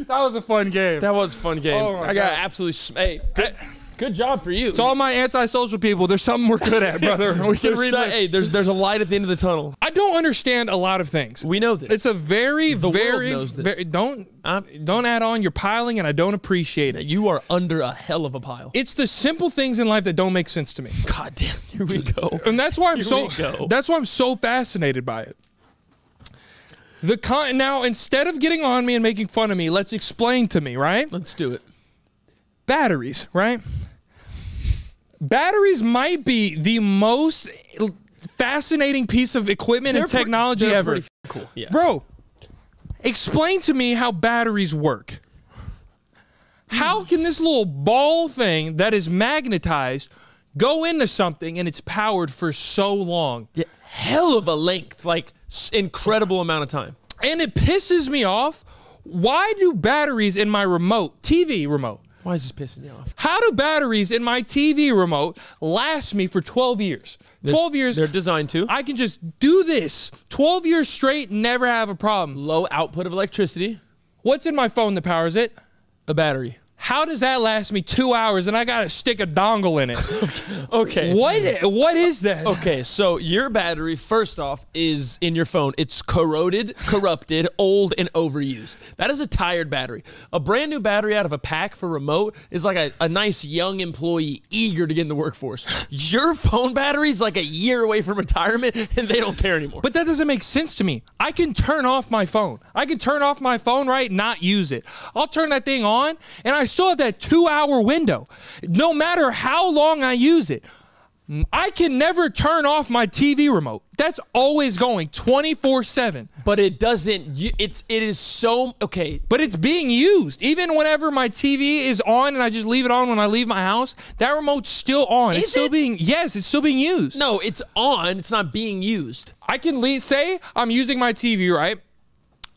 A: That was a fun game.
C: That was a fun game.
A: Oh my
C: I got
A: God.
C: absolutely. Hey, good job for you.
A: To all my antisocial people, there's something we're good at, brother. We can read that.
C: Hey, there's a light at the end of the tunnel.
A: I don't understand a lot of things.
C: We know this.
A: It's a very,
C: The
A: very,
C: world knows this.
A: very don't add on. You're piling, and I don't appreciate it.
C: You are under a hell of a pile.
A: It's the simple things in life that don't make sense to me,
C: God damn. Here we go.
A: and that's why I'm
C: Here we go.
A: That's why I'm so fascinated by it. Now, instead of getting on me and making fun of me, let's explain to me, right?
C: Let's do it.
A: Batteries, right? Batteries might be the most fascinating piece of equipment and technology
C: they're
A: ever.
C: pretty cool. Yeah.
A: Bro, explain to me how batteries work. How can this little ball thing that is magnetized go into something and it's powered for so long?
C: Yeah. Hell of a length, like incredible amount of time.
A: And it pisses me off. Why do batteries in my TV remote,
C: Why is this pissing you off?
A: how do batteries in my TV remote last me for 12 years? 12 years.
C: They're designed to.
A: I can just do this 12 years straight, never have a problem.
C: Low output of electricity.
A: What's in my phone that powers it?
C: A battery.
A: How does that last me 2 hours and I gotta stick a dongle in it?
C: Okay.
A: What is that?
C: Okay, so your battery, first off, is in your phone. It's corroded, corrupted, old, and overused. That is a tired battery. A brand new battery out of a pack for remote is like a nice young employee eager to get in the workforce. Your phone battery is like a year away from retirement, and they don't care anymore.
A: But that doesn't make sense to me. I can turn off my phone. I can turn off my phone, right? Not use it. I'll turn that thing on, and I still have that 2-hour window. No matter how long I use it, I can never turn off my TV remote. That's always going 24/7.
C: But it doesn't. It is so okay.
A: But it's being used. Even whenever my TV is on and I just leave it on when I leave my house, that remote's still on. It's still being, yes, it's still being used.
C: No, it's on. It's not being used.
A: I can say I'm using my TV, right?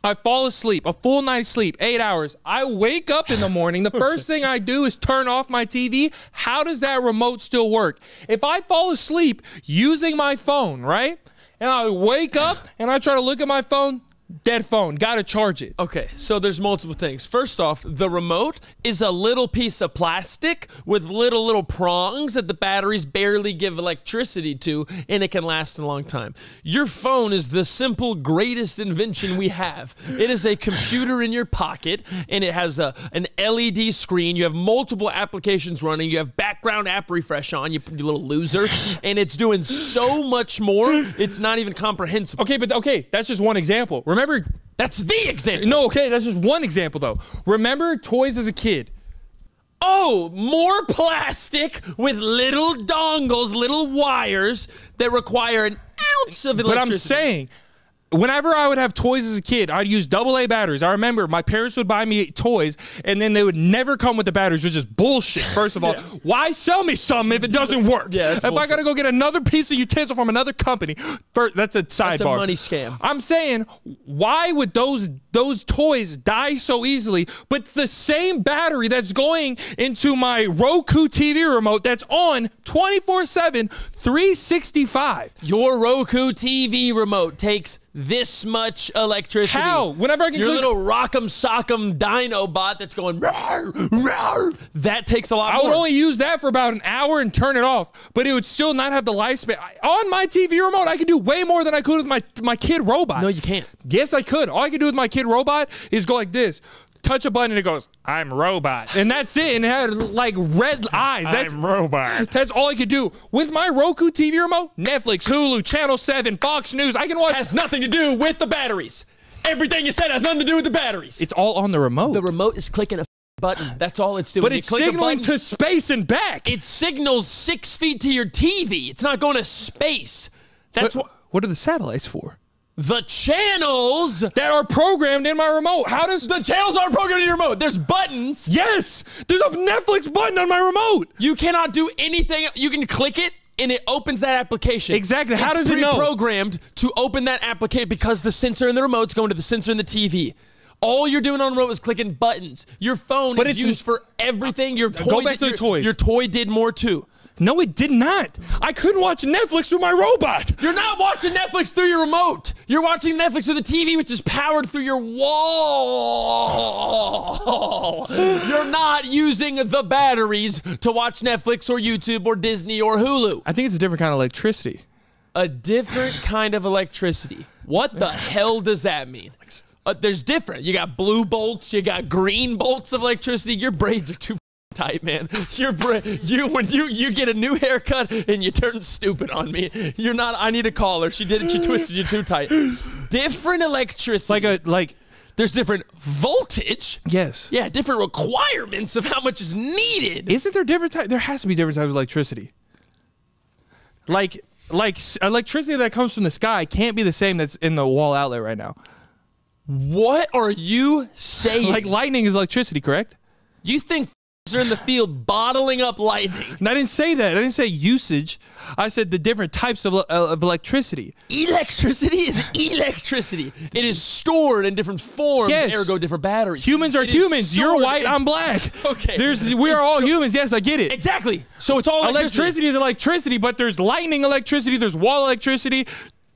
A: I fall asleep, a full night's sleep, 8 hours. I wake up in the morning. The first thing I do is turn off my TV. How does that remote still work? If I fall asleep using my phone, right? And I wake up and I try to look at my phone, dead phone, gotta charge it.
C: Okay, so there's multiple things. First off, the remote is a little piece of plastic with little prongs that the batteries barely give electricity to, and it can last a long time. Your phone is the simple greatest invention we have. It is a computer in your pocket, and it has an LED screen. You have multiple applications running. You have background app refresh on, you little loser, and it's doing so much more, it's not even comprehensible.
A: Okay, that's just one example. Remember,
C: That's the example.
A: no, okay, that's just one example though. Remember toys as a kid?
C: Oh, more plastic with little dongles, little wires that require an ounce of electricity.
A: But I'm saying, whenever I would have toys as a kid, I'd use AA batteries. I remember my parents would buy me toys, and then they would never come with the batteries, which is bullshit. First of all, why sell me something if it doesn't work?
C: Yeah, that's
A: if I
C: bullshit.
A: gotta go get another piece of utensil from another company, that's a sidebar.
C: That's a money scam.
A: I'm saying, why would those toys die so easily? But the same battery that's going into my Roku TV remote that's on 24/7, 365.
C: Your Roku TV remote takes this much electricity.
A: How? Whenever I can
C: your
A: click-
C: little rock'em sock'em dino bot that's going rawr, rawr, that takes a lot
A: I
C: more.
A: would only use that for about an hour and turn it off, but it would still not have the lifespan. On my TV remote, I could do way more than I could with my kid robot.
C: No, you can't.
A: Yes, I could. All I could do with my kid robot is go like this. Touch a button and it goes, I'm robot. And that's it. And it had like red eyes.
B: I'm robot.
A: That's all I could do. With my Roku TV remote, Netflix, Hulu, Channel 7, Fox News, I can watch.
C: Has nothing to do with the batteries. Everything you said has nothing to do with the batteries.
A: It's all on the remote.
C: The remote is clicking a button. That's all it's doing.
A: But
C: You
A: it's
C: click a
A: signaling
C: button,
A: to space and back.
C: it signals 6 feet to your TV. It's not going to space. That's
A: What are the satellites for?
C: the channels.
A: That are programmed in my remote. How does
C: The channels aren't programmed in your remote. There's buttons.
A: Yes! There's a Netflix button on my remote!
C: You cannot do anything. You can click it and it opens that application.
A: Exactly. How does it know?
C: It's pre-programmed to open that application because the sensor in the remote's going to the sensor in the TV. All you're doing on the remote is clicking buttons. Your phone is used for everything. Your toy,
A: go back to the toys.
C: Your toy did more too.
A: No, it did not. I couldn't watch Netflix through my robot.
C: You're not watching Netflix through your remote. You're watching Netflix through the TV, which is powered through your wall. You're not using the batteries to watch Netflix or YouTube or Disney or Hulu.
A: I think it's a different kind of electricity.
C: A different kind of electricity. What the hell does that mean? There's different. You got blue bolts. You got green bolts of electricity. Your braids are too tight, man. When you get a new haircut and you turn stupid on me, you're not. I need to call her. She did it. She twisted you too tight. Different electricity. There's different voltage.
A: Yes.
C: Yeah, different requirements of how much is needed.
A: Isn't there different types? There has to be different types of electricity. Like electricity that comes from the sky can't be the same that's in the wall outlet right now.
C: What are you saying?
A: Like lightning is electricity, correct?
C: You think are in the field bottling up lightning?
A: And I didn't say that. I didn't say usage. I said the different types of electricity.
C: Electricity is electricity. It is stored in different forms, ergo different batteries.
A: Humans are humans. You're white, I'm black.
C: Okay.
A: We are all humans. Yes, I get it.
C: Exactly. So it's all electricity.
A: Electricity is electricity, but there's lightning electricity, there's wall electricity,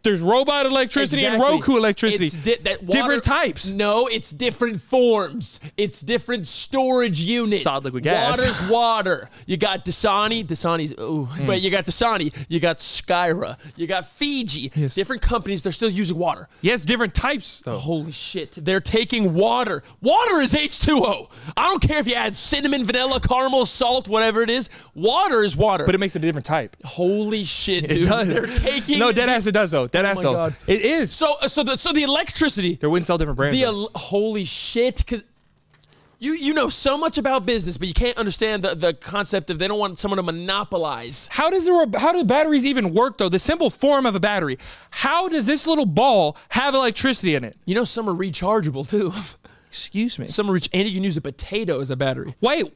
A: there's robot electricity and Roku electricity. Different types.
C: No, it's different forms. It's different storage units.
A: Solid liquid gas.
C: Water's water. You got Dasani. Dasani's, but you got Dasani. You got Skyra. You got Fiji.
A: Yes.
C: Different companies, they're still using water.
A: Yes, different types, though.
C: Holy shit. They're taking water. Water is H2O. I don't care if you add cinnamon, vanilla, caramel, salt, whatever it is. Water is water.
A: But it makes it a different type.
C: Holy shit, dude.
A: It does.
C: They're taking...
A: No, dead ass it does, though. Dead ass, though.
C: God.
A: It is.
C: So the electricity.
A: They wouldn't sell different brands.
C: Holy shit, because you know so much about business, but you can't understand the concept of they don't want someone to monopolize.
A: How do batteries even work, though? The simple form of a battery. How does this little ball have electricity in it?
C: You know some are rechargeable, too.
A: Excuse me.
C: Some are and you can use a potato as a battery.
A: Wait.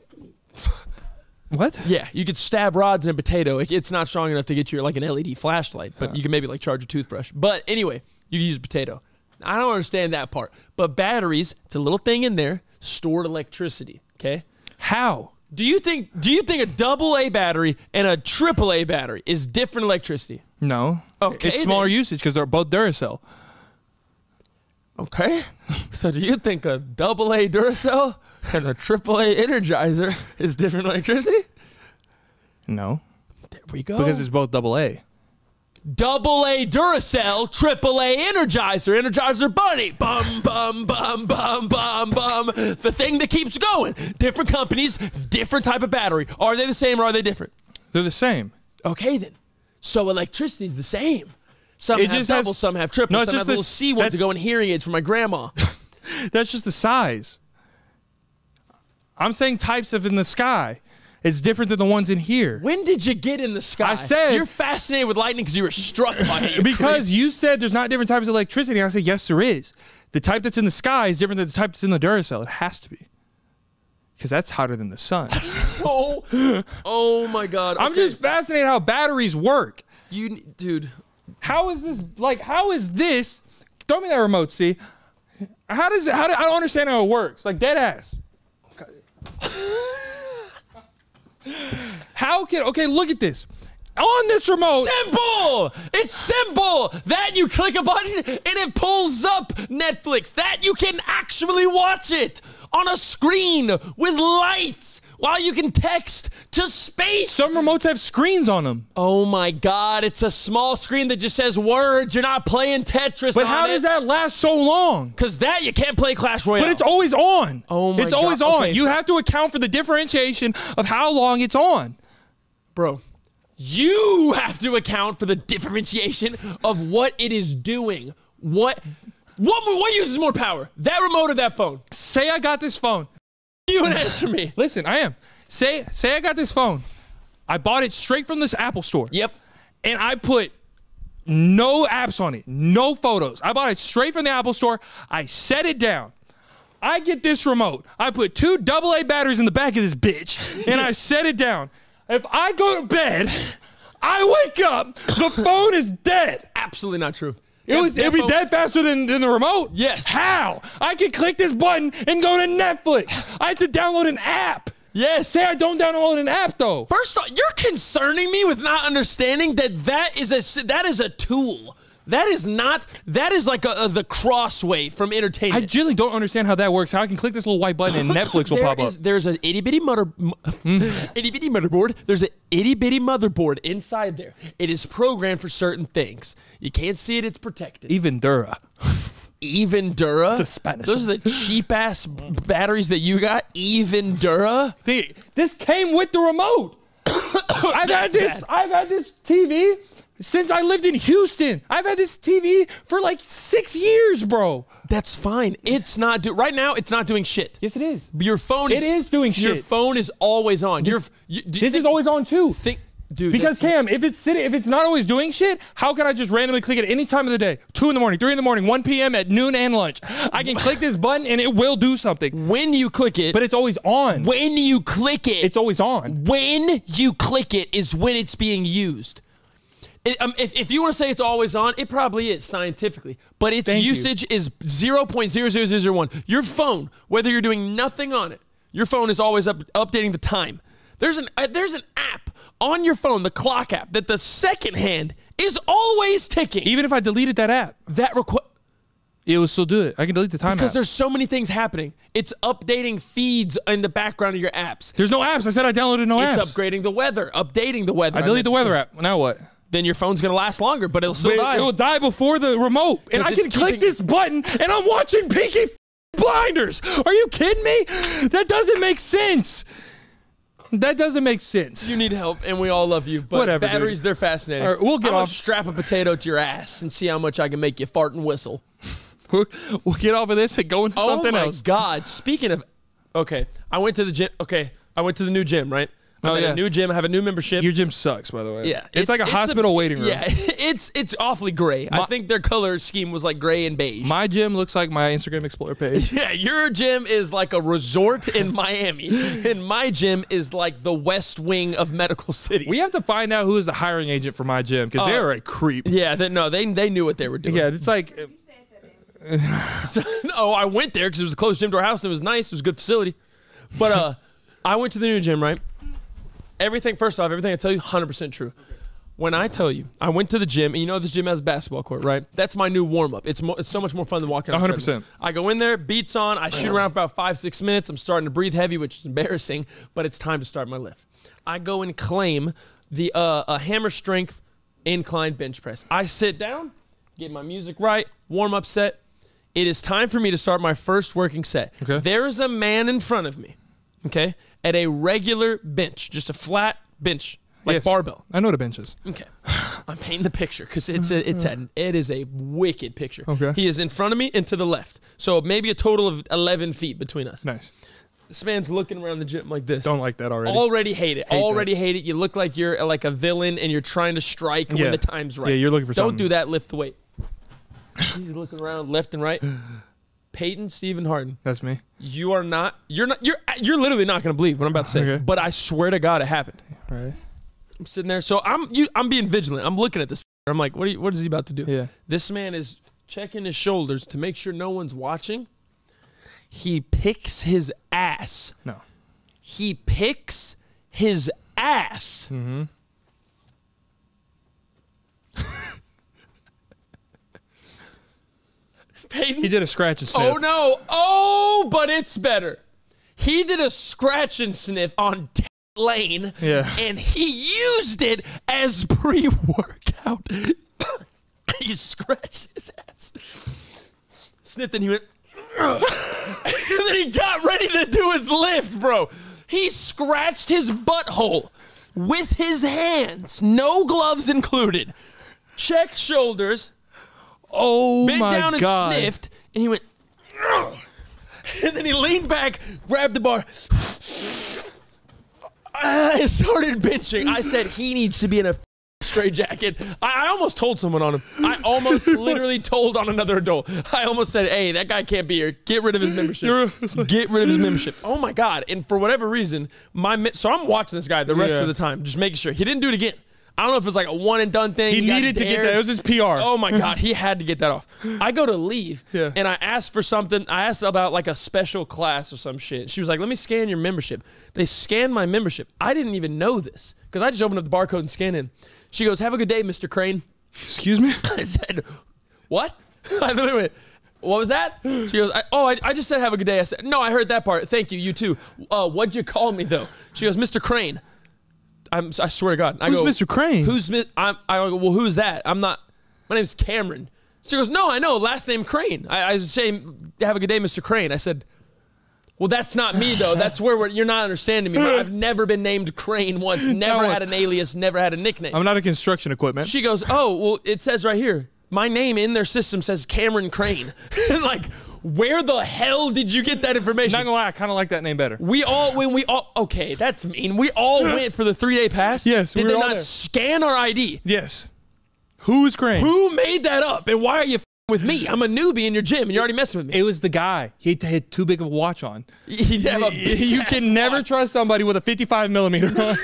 A: What?
C: Yeah, you could stab rods in a potato. It's not strong enough to get you like an LED flashlight, but you can maybe like charge a toothbrush. But anyway, you can use a potato. I don't understand that part. But batteries, it's a little thing in there, stored electricity, okay?
A: How?
C: Do you think a AA battery and a AAA battery is different electricity?
A: No.
C: Okay.
A: It's smaller usage because they're both Duracell.
C: Okay. So do you think a AA Duracell and a AAA Energizer is different electricity?
A: No.
C: There we go.
A: Because it's both AA.
C: AA Duracell, AAA Energizer, Energizer Bunny, bum, bum, bum, bum, bum, bum. The thing that keeps going. Different companies, different type of battery. Are they the same or are they different?
A: They're the same.
C: Okay then. So electricity is the same. Some have double, some have triple, some have little C ones to go in hearing aids for my grandma.
A: That's just the size. I'm saying types of in the sky. It's different than the ones in here.
C: When did you get in the sky?
A: I said...
C: You're fascinated with lightning because you were struck by it.
A: Because you said there's not different types of electricity. I said, yes, there is. The type that's in the sky is different than the type that's in the Duracell. It has to be. Because that's hotter than the sun.
C: Oh my God. Okay.
A: I'm just fascinated how batteries work.
C: Dude.
A: How is this? Throw me that remote, see? I don't understand how it works. Like, dead ass. Okay, look at this. On this remote.
C: Simple! It's simple! That you click a button and it pulls up Netflix. That you can actually watch it on a screen with lights while you can text to space.
A: Some remotes have screens on them.
C: Oh my God, it's a small screen that just says words. You're not playing Tetris
A: But how does that last so long?
C: Because you can't play Clash Royale.
A: But it's always on.
C: Oh my God.
A: It's always on.
C: Okay.
A: You have to account for the differentiation of how long it's on.
C: Bro, you have to account for the differentiation of what it is doing. What uses more power? That remote or that phone?
A: Say I got this phone.
C: You would answer me.
A: Listen, I am. Say I got this phone. I bought it straight from this Apple store.
C: Yep.
A: And I put no apps on it, no photos. I bought it straight from the Apple store. I set it down. I get this remote. I put 2 AA batteries in the back of this bitch, and I set it down. If I go to bed, I wake up, the phone is dead.
C: Absolutely not true.
A: It'd be dead faster than the remote?
C: Yes.
A: How? I can click this button and go to Netflix. I have to download an app.
C: Yes.
A: Say I don't download an app, though.
C: First off, you're concerning me with not understanding that is a tool. That is like the crossway from entertainment.
A: I generally don't understand how that works. How I can click this little white button and Netflix will pop up.
C: There's an itty bitty motherboard. There's an itty bitty motherboard inside there. It is programmed for certain things. You can't see it. It's protected.
A: Even Dura.
C: Even Dura?
A: It's a Spanish.
C: Those are the cheap ass batteries that you got. Even Dura?
A: This came with the remote. I've had this TV since I lived in Houston. I've had this TV for like 6 years, bro.
C: That's fine. It's not right now. It's not doing shit.
A: Yes, it is.
C: Your phone.
A: It is doing shit.
C: Your phone is always on.
A: This is always on too.
C: Dude,
A: because Cam, if it's not always doing shit, how can I just randomly click it any time of the day? 2 in the morning, 3 in the morning, 1 p.m. at noon and lunch. I can click this button and it will do something.
C: When you click it,
A: but it's always on.
C: When you click it,
A: it's always on.
C: When you click it is when it's being used. If you want to say it's always on, it probably is scientifically, but its usage is 0.00001. Your phone, whether you're doing nothing on it, your phone is always updating the time. There's an app on your phone, the clock app, that the second hand is always ticking.
A: Even if I deleted that app, it will still do it. I can delete the time
C: because
A: app.
C: There's so many things happening. It's updating feeds in the background of your apps.
A: There's no apps. I said I downloaded no apps.
C: It's upgrading the weather, updating the weather.
A: I delete the weather app. Now what?
C: Then your phone's gonna last longer, but it'll still die.
A: It will die before the remote, and I can click this button, and I'm watching Peaky Blinders. Are you kidding me? That doesn't make sense. That doesn't make sense.
C: You need help, and we all love you. But
A: whatever,
C: batteries,
A: dude.
C: They're fascinating.
A: All right, we'll get off.
C: Strap a potato to your ass and see how much I can make you fart and whistle.
A: We'll get off of this and go into something else.
C: Oh my God! Speaking of, okay, I went to the gym. Okay, I went to the new gym, right? I'm in a new gym. I have a new membership.
A: Your gym sucks, by the way.
C: Yeah,
A: it's like a hospital waiting room.
C: Yeah, it's awfully gray. I think their color scheme was like gray and beige.
A: My gym looks like my Instagram Explorer page.
C: Yeah, your gym is like a resort in Miami, and my gym is like the West Wing of Medical City.
A: We have to find out who is the hiring agent for my gym because they're a creep.
C: Yeah, they knew what they were doing.
A: Yeah, it's like.
C: No, I went there because it was a close gym to our house and it was nice. It was a good facility. But I went to the new gym, right? First off, everything I tell you, 100% true. When I tell you, I went to the gym, and you know this gym has a basketball court, right? That's my new warm-up. It's so much more fun than walking on
A: 100%.
C: I go in there, beats on, I shoot around for about 5-6 minutes. I'm starting to breathe heavy, which is embarrassing, but it's time to start my lift. I go and claim the a hammer strength incline bench press. I sit down, get my music right, warm-up set. It is time for me to start my first working set.
A: Okay.
C: There is a man in front of me, okay, at a regular bench, just a flat bench, like barbell.
A: I know what a bench is.
C: Okay. I'm painting the picture because it is a wicked picture.
A: Okay.
C: He is in front of me and to the left. So maybe a total of 11 feet between us.
A: Nice.
C: This man's looking around the gym like this.
A: Don't like that already.
C: Already hate it. Hate it. You look like you're like a villain and you're trying to strike when the time's right.
A: Yeah, you're looking for something.
C: Don't do that. Lift the weight. He's looking around left and right. Peyton Stephen Harden.
A: That's me.
C: You're literally not going to believe what I'm about to say. Okay. But I swear to God it happened.
A: All right.
C: I'm sitting there. So I'm being vigilant. I'm looking at this. I'm like, what is he about to do?
A: Yeah.
C: This man is checking his shoulders to make sure no one's watching. He picks his ass.
A: No.
C: He picks his ass.
A: Mm-hmm.
C: Peyton,
A: he did a scratch and sniff.
C: Oh no! Oh, but it's better. He did a scratch and sniff on Lane, and he used it as pre-workout. He scratched his ass, sniffed, and he went, and then he got ready to do his lift, bro. He scratched his butthole with his hands, no gloves included. Checked shoulders.
A: Oh
C: bent
A: my
C: down and
A: God.
C: Sniffed, and he went, and then he leaned back, grabbed the bar, and started benching. I said he needs to be in a straight jacket. I almost told someone on him. I almost literally told on another adult. I almost said, hey, that guy can't be here. Get rid of his membership. Get rid of his membership. Oh my God. And for whatever reason, so I'm watching this guy the rest of the time, just making sure. He didn't do it again. I don't know if it was like a one and done thing.
A: He needed to get that. It was his PR.
C: Oh my God, he had to get that off. I go to leave and I asked for something. I asked about like a special class or some shit. She was like, let me scan your membership. They scanned my membership. I didn't even know this because I just opened up the barcode and scanned in. She goes, have a good day, Mr. Crane.
A: Excuse me?
C: I said, what? I literally went, what was that? She goes, I just said have a good day. I said, no, I heard that part. Thank you, you too. What'd you call me though? She goes, Mr. Crane. I swear to God.
A: Who's Mr. Crane?
C: I go, well, who's that? I'm not, my name's Cameron. She goes, no, I know, last name Crane. I was saying, have a good day, Mr. Crane. I said, well, that's not me though. That's where you're not understanding me. I've never been named Crane once, never had an alias, never had a nickname.
A: I'm not a construction equipment.
C: She goes, oh, well, it says right here, my name in their system says Cameron Crane. And like, where the hell did you get that information?
A: Not gonna lie, I kind of like that name better.
C: Okay, that's mean. We all went for the 3-day pass.
A: Yes,
C: Did
A: we were
C: they
A: all
C: not
A: there.
C: scan our ID?
A: Yes. Who's Crane?
C: Who made that up? And why are you with me? I'm a newbie in your gym and you're already messing with me.
A: It was the guy. He had too big of a watch on.
C: He'd have a
A: You can never trust somebody with a 55 millimeter on.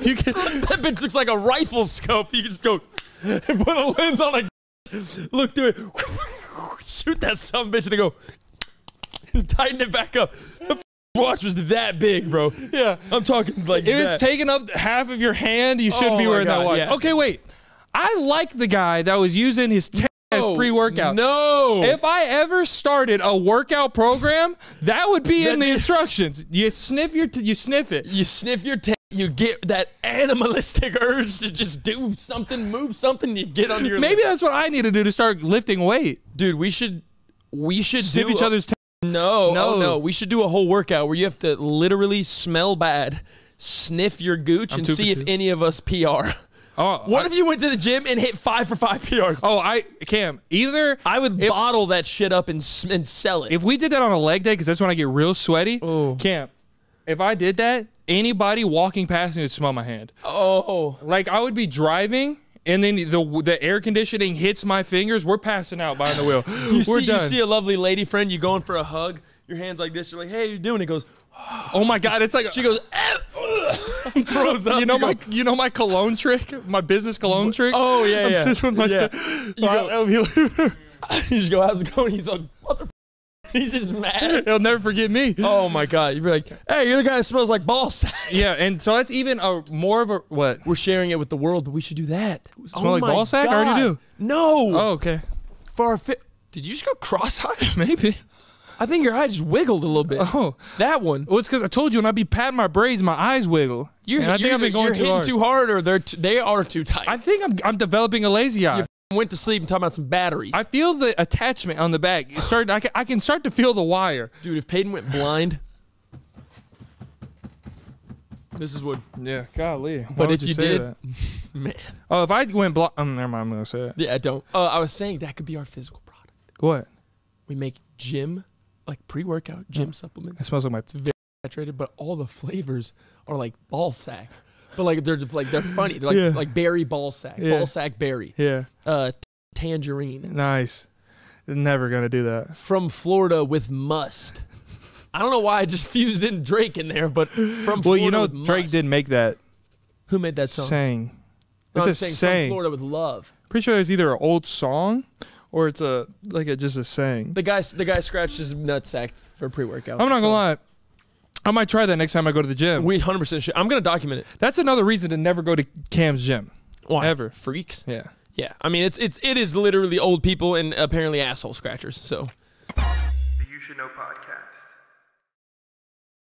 A: You can.
C: That bitch looks like a rifle scope. You can just go and put a lens on a look through it. Shoot that sumbitch and they go and tighten it back up. The watch was that big, bro.
A: Yeah.
C: I'm talking like
A: If
C: that.
A: it's taking up half of your hand, you shouldn't be
C: my
A: wearing that
C: God,
A: watch.
C: yeah.
A: Okay, wait. I like the guy that was using his as pre-workout.
C: No.
A: If I ever started a workout program, that would be in the instructions. You sniff it.
C: You sniff your tail. You get that animalistic urge to just do something, move something. You get on your.
A: Maybe that's what I need to do to start lifting weight.
C: Dude, we should
A: Sniff each other's.
C: No. We should do a whole workout where you have to literally smell bad, sniff your gooch, and see if any of us PR. What if you went to the gym and hit 5 for 5 PRs?
A: Cam, either
C: I would bottle that shit up and sell it.
A: If we did that on a leg day, because that's when I get real sweaty.
C: Oh.
A: Cam, if I did that, anybody walking past me would smell my hand.
C: Oh.
A: Like I would be driving, and then the air conditioning hits my fingers. We're passing out behind the wheel.
C: You see a lovely lady friend, you going for a hug, your hand's like this, you're like, hey, how you doing? It goes,
A: oh my God, it's like
C: she goes, throws up.
A: You know my cologne trick, my business cologne trick.
C: Oh yeah, yeah.
A: This one like
C: yeah.
A: you
C: just go, how's it going? He's like, what the? He's just mad.
A: He'll never forget me.
C: Oh my God, you'd be like, hey, you're the guy that smells like ball sack.
A: Yeah, and so that's even more of a what?
C: We're sharing it with the world, but we should do that.
A: Smell like ball sack? I already do.
C: No.
A: Oh, okay.
C: For our did you just go cross-eyed?
A: Maybe.
C: I think your eye just wiggled a little bit.
A: Oh,
C: that one.
A: Well, it's because I told you when I be patting my braids, my eyes wiggle. I think I've been going
C: too hard, or they are too tight.
A: I think I'm developing a lazy eye.
C: You went to sleep and talking about some batteries.
A: I feel the attachment on the back. I can start to feel the wire.
C: Dude, if Peyton went blind, this is what.
A: Yeah, golly.
C: But if you did, man.
A: Oh, if I went blind, never mind. I'm gonna say it.
C: Yeah, don't. I was saying that could be our physical product.
A: What?
C: We make gym, like pre-workout gym supplements.
A: It smells like
C: It's very saturated, but all the flavors are like ball sack. But like they're funny. They're like berry ball sack, ball sack berry.
A: Yeah.
C: Tangerine.
A: Nice. Never gonna do that.
C: From Florida with must. I don't know why I just fused in Drake in there, but from Florida.
A: Well, you know
C: with
A: Drake
C: must.
A: did make that.
C: Who made that song?
A: Saying.
C: No,
A: It's
C: I'm
A: a
C: saying
A: saying.
C: From Florida with love.
A: Pretty sure it's either an old song or it's just a saying.
C: The guy scratched his nutsack for pre-workout.
A: I'm not gonna lie. I might try that next time I go to the gym.
C: We 100% should. I'm gonna document it.
A: That's another reason to never go to Cam's gym.
C: Why?
A: Ever.
C: Freaks.
A: Yeah.
C: Yeah. I mean, it is literally old people and apparently asshole scratchers. So.
B: The You Should Know podcast.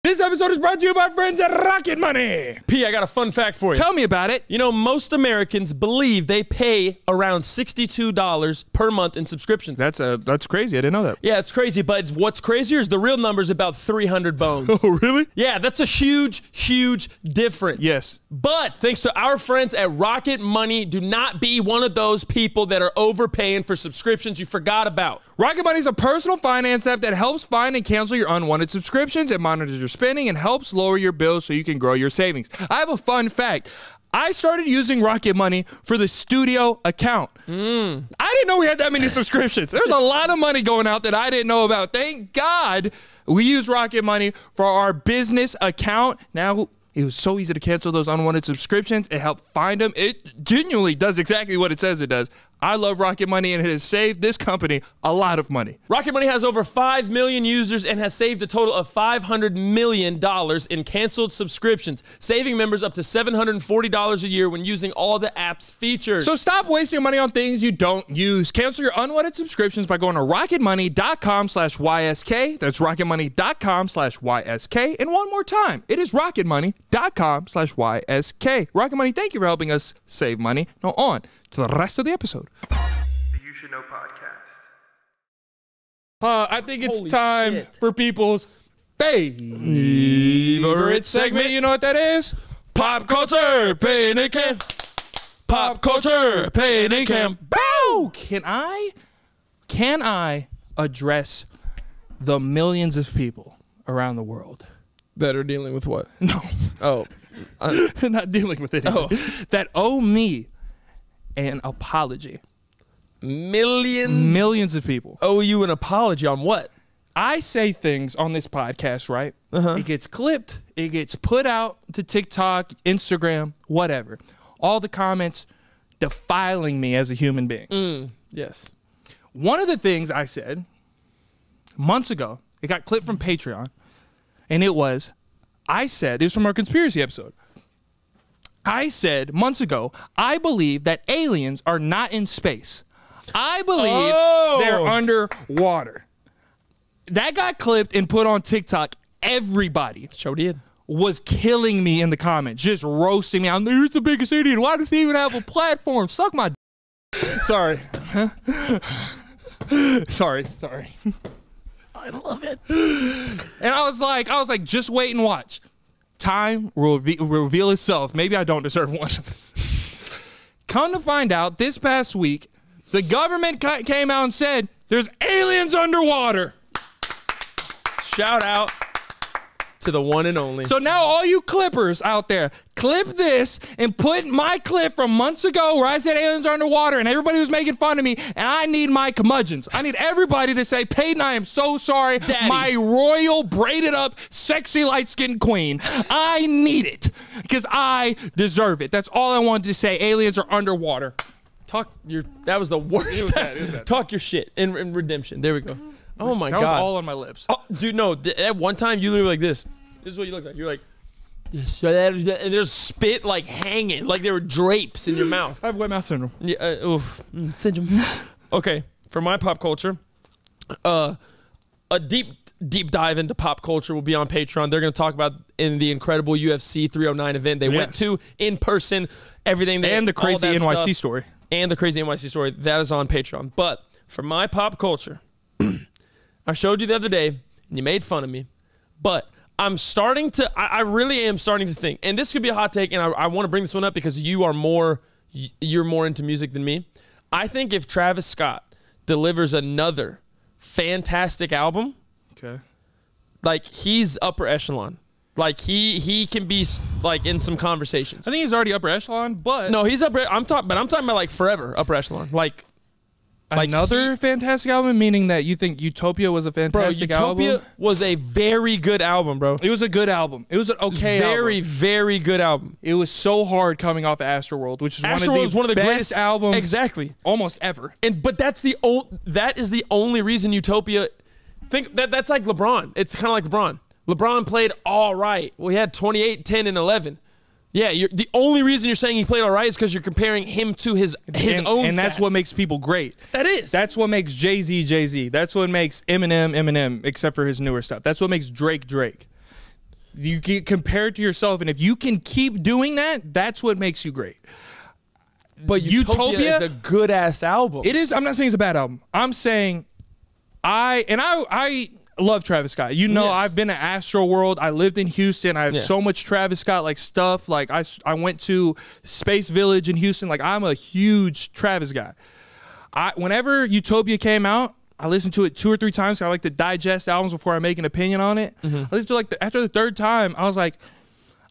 A: This episode is brought to you by friends at Rocket Money.
C: P, I got a fun fact for you.
A: Tell me about it.
C: You know, most Americans believe they pay around $62 per month in subscriptions.
A: That's crazy. I didn't know that.
C: Yeah, it's crazy, but what's crazier is the real number is about 300 bones.
A: Oh, really?
C: Yeah, that's a huge, huge difference.
A: Yes.
C: But thanks to our friends at Rocket Money, do not be one of those people that are overpaying for subscriptions you forgot about.
A: Rocket Money is a personal finance app that helps find and cancel your unwanted subscriptions. It monitors your spending and helps lower your bills so you can grow your savings. I have a fun fact. I started using Rocket Money for the studio account. I didn't know we had that many subscriptions. There's a lot of money going out that I didn't know about. Thank God we use Rocket Money for our business account. Now It was so easy to cancel those unwanted subscriptions. It helped find them. It genuinely does exactly what it says it does. I love Rocket Money, and it has saved this company a lot of money.
C: Rocket Money has over 5 million users and has saved a total of $500 million in canceled subscriptions, saving members up to $740 a year when using all the app's features.
A: So stop wasting your money on things you don't use. Cancel your unwanted subscriptions by going to rocketmoney.com/YSK. That's rocketmoney.com/YSK. And one more time, it is rocketmoney.com/YSK. Rocket Money, thank you for helping us save money. Now on to the rest of the episode.
B: The You Should Know podcast.
A: I think it's
C: Holy
A: time
C: shit.
A: for people's favorite segment. You know what that is?
C: Pop culture, Peyton and Cam. Pop culture, Peyton and Cam.
A: Bow! Can I address the millions of people around the world?
C: That are dealing with what?
A: No.
C: Oh.
A: Not dealing with anybody. That owe me an apology. Millions of people
C: owe you an apology on what?
A: I say things on this podcast, right? It gets clipped, it gets put out to TikTok, Instagram, whatever. All the comments defiling me as a human being.
C: Yes.
A: One of the things I said months ago, it got clipped from Patreon, and it was, it was from our conspiracy episode. I said months ago, I believe that aliens are not in space. I believe they're underwater. That got clipped and put on TikTok. Everybody was killing me in the comments, just roasting me. I'm the biggest idiot. Why does he even have a platform? Suck my Sorry. Sorry.
C: I love it.
A: And I was like, just wait and watch. Time will reveal itself. Maybe I don't deserve one. Come to find out, this past week, the government came out and said, there's aliens underwater.
C: Shout out to the one and only.
A: So now all you clippers out there, clip this and put my clip from months ago where I said aliens are underwater and everybody was making fun of me, and I need my curmudgeons. I need everybody to say, Peyton, I am so sorry.
C: Daddy.
A: My royal, braided up, sexy, light-skinned queen. I need it because I deserve it. That's all I wanted to say. Aliens are underwater.
C: That was the worst.
A: It was bad.
C: Talk your shit in redemption. There we go. Oh my God.
A: That was all on my lips.
C: Oh, dude, no. At one time, you literally were like this. This is what you look like. You're like, and there's spit like hanging, like there were drapes in your mouth.
A: I have wet mouth syndrome.
C: Yeah. Syndrome. Okay. For my pop culture, a deep dive into pop culture will be on Patreon. They're going to talk about in the incredible UFC 309 event they went to in person, everything.
A: And the crazy NYC story.
C: And the crazy NYC story. That is on Patreon. But for my pop culture, I showed you the other day, and you made fun of me, but I'm starting to, I really am starting to think, and this could be a hot take, and I want to bring this one up because you're more into music than me. I think if Travis Scott delivers another fantastic album, like he's upper echelon. Like he can be like in some conversations.
A: I think he's already upper echelon, but
C: no, he's upper. I'm talking about like forever upper echelon. Like
A: another fantastic album, meaning that you think Utopia was a fantastic album?
C: Bro, Utopia was a very good album, bro.
A: It was a good album. It was an okay
C: very,
A: album.
C: very good album.
A: It was so hard coming off of Astroworld, which is one of the
C: best
A: greatest albums
C: exactly
A: almost ever.
C: But that is the only reason Utopia. Think that's like LeBron. It's kind of like LeBron. LeBron played all right. Well, he had 28, 10, and 11. Yeah, the only reason you're saying he played all right is because you're comparing him to his own
A: and that's
C: stats.
A: what makes people great. That's what makes Jay-Z Jay-Z. That's what makes Eminem, except for his newer stuff. That's what makes Drake. You get compared to yourself, and if you can keep doing that, that's what makes you great.
C: But Utopia is a good-ass album.
A: It is. I'm not saying it's a bad album. I'm saying I love Travis Scott. You know, I've been to Astroworld. I lived in Houston. I have so much Travis Scott like stuff. Like I went to Space Village in Houston. Like I'm a huge Travis guy. Whenever Utopia came out, I listened to it 2 or 3 times. I like to digest albums before I make an opinion on it. I listened to it after the 3rd time, I was like,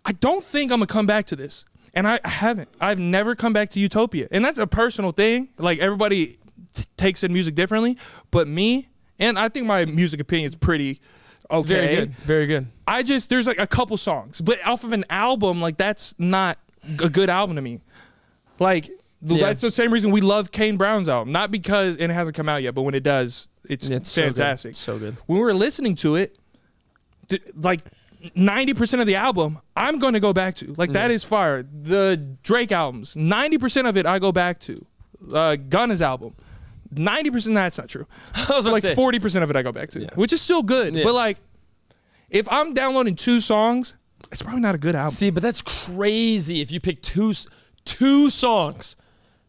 A: I don't think I'm gonna come back to this. And I haven't. I've never come back to Utopia. And that's a personal thing. Like everybody takes in music differently, but me, and I think my music opinion is pretty okay.
C: It's very good. Very good.
A: There's like a couple songs, but off of an album, like that's not a good album to me. Like that's the same reason we love Kane Brown's album, not because it hasn't come out yet, but when it does, it's fantastic.
C: So good.
A: When we were listening to it, like 90% of the album, I'm going to go back to. Like that is fire. The Drake albums, 90% of it I go back to. Gunna's album, 90%. That's not true.
C: I was
A: like 40% of it I go back to, which is still good.
C: Yeah.
A: But like, if I'm downloading 2 songs, it's probably not a good album.
C: See, but that's crazy if you pick two songs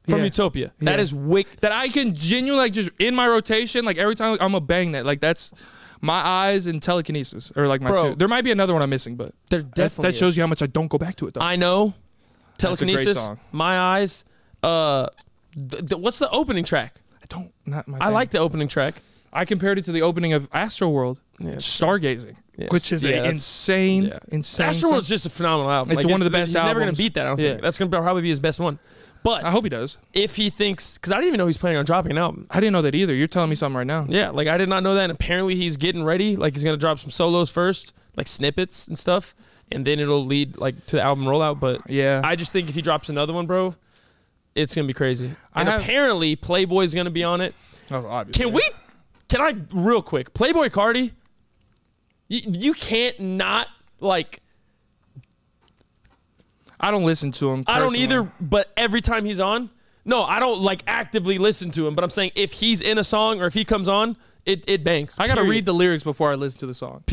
C: from Utopia. That is
A: that I can genuinely like just in my rotation, like every time I'm gonna bang that. Like that's My Eyes and Telekinesis, or like my two. There might be another one I'm missing, but
C: there definitely
A: that shows you how much I don't go back to it though.
C: I know. Telekinesis,
A: That's a great song.
C: My Eyes. What's the opening track?
A: I
C: like the opening track.
A: I compared it to the opening of Astroworld, Stargazing, which is an insane.
C: Astroworld's just a phenomenal album.
A: It's one of the best
C: He's
A: albums.
C: never going to beat that, I don't think. That's going to probably be his best one. But
A: I hope he does.
C: If he thinks, because I didn't even know he's planning on dropping an album.
A: I didn't know that either. You're telling me something right now.
C: Yeah, like I did not know that. And apparently he's getting ready. Like he's going to drop some solos first, like snippets and stuff. And then it'll lead like to the album rollout. But
A: yeah,
C: I just think if he drops another one, bro, it's going to be crazy. And apparently Playboy's going to be on it.
A: Oh, obviously.
C: Can I, real quick, Playboy Cardi, you can't not, like...
A: I don't listen to him personally.
C: I don't either, but every time he's on... No, I don't, like, actively listen to him, but I'm saying if he's in a song or if he comes on, it bangs.
A: I got to read the lyrics before I listen to the song.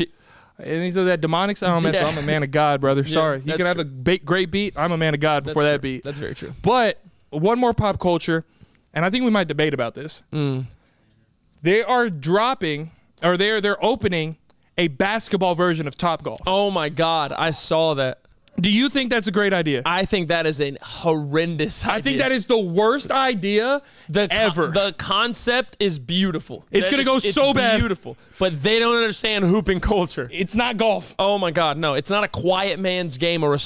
A: Anything of that demonic song, I'm a man of God, brother. Sorry. You can have a great beat. I'm a man of God before that beat.
C: That's very true.
A: But one more pop culture, and I think we might debate about this. They are dropping, or they're opening a basketball version of Topgolf.
C: Oh my God, I saw that.
A: Do you think that's a great idea?
C: I think that is a horrendous idea.
A: I think that is the worst idea ever.
C: The concept is beautiful.
A: It's going to go so bad.
C: It's beautiful. But they don't understand hooping culture.
A: It's not golf.
C: Oh my God, no. It's not a quiet man's game or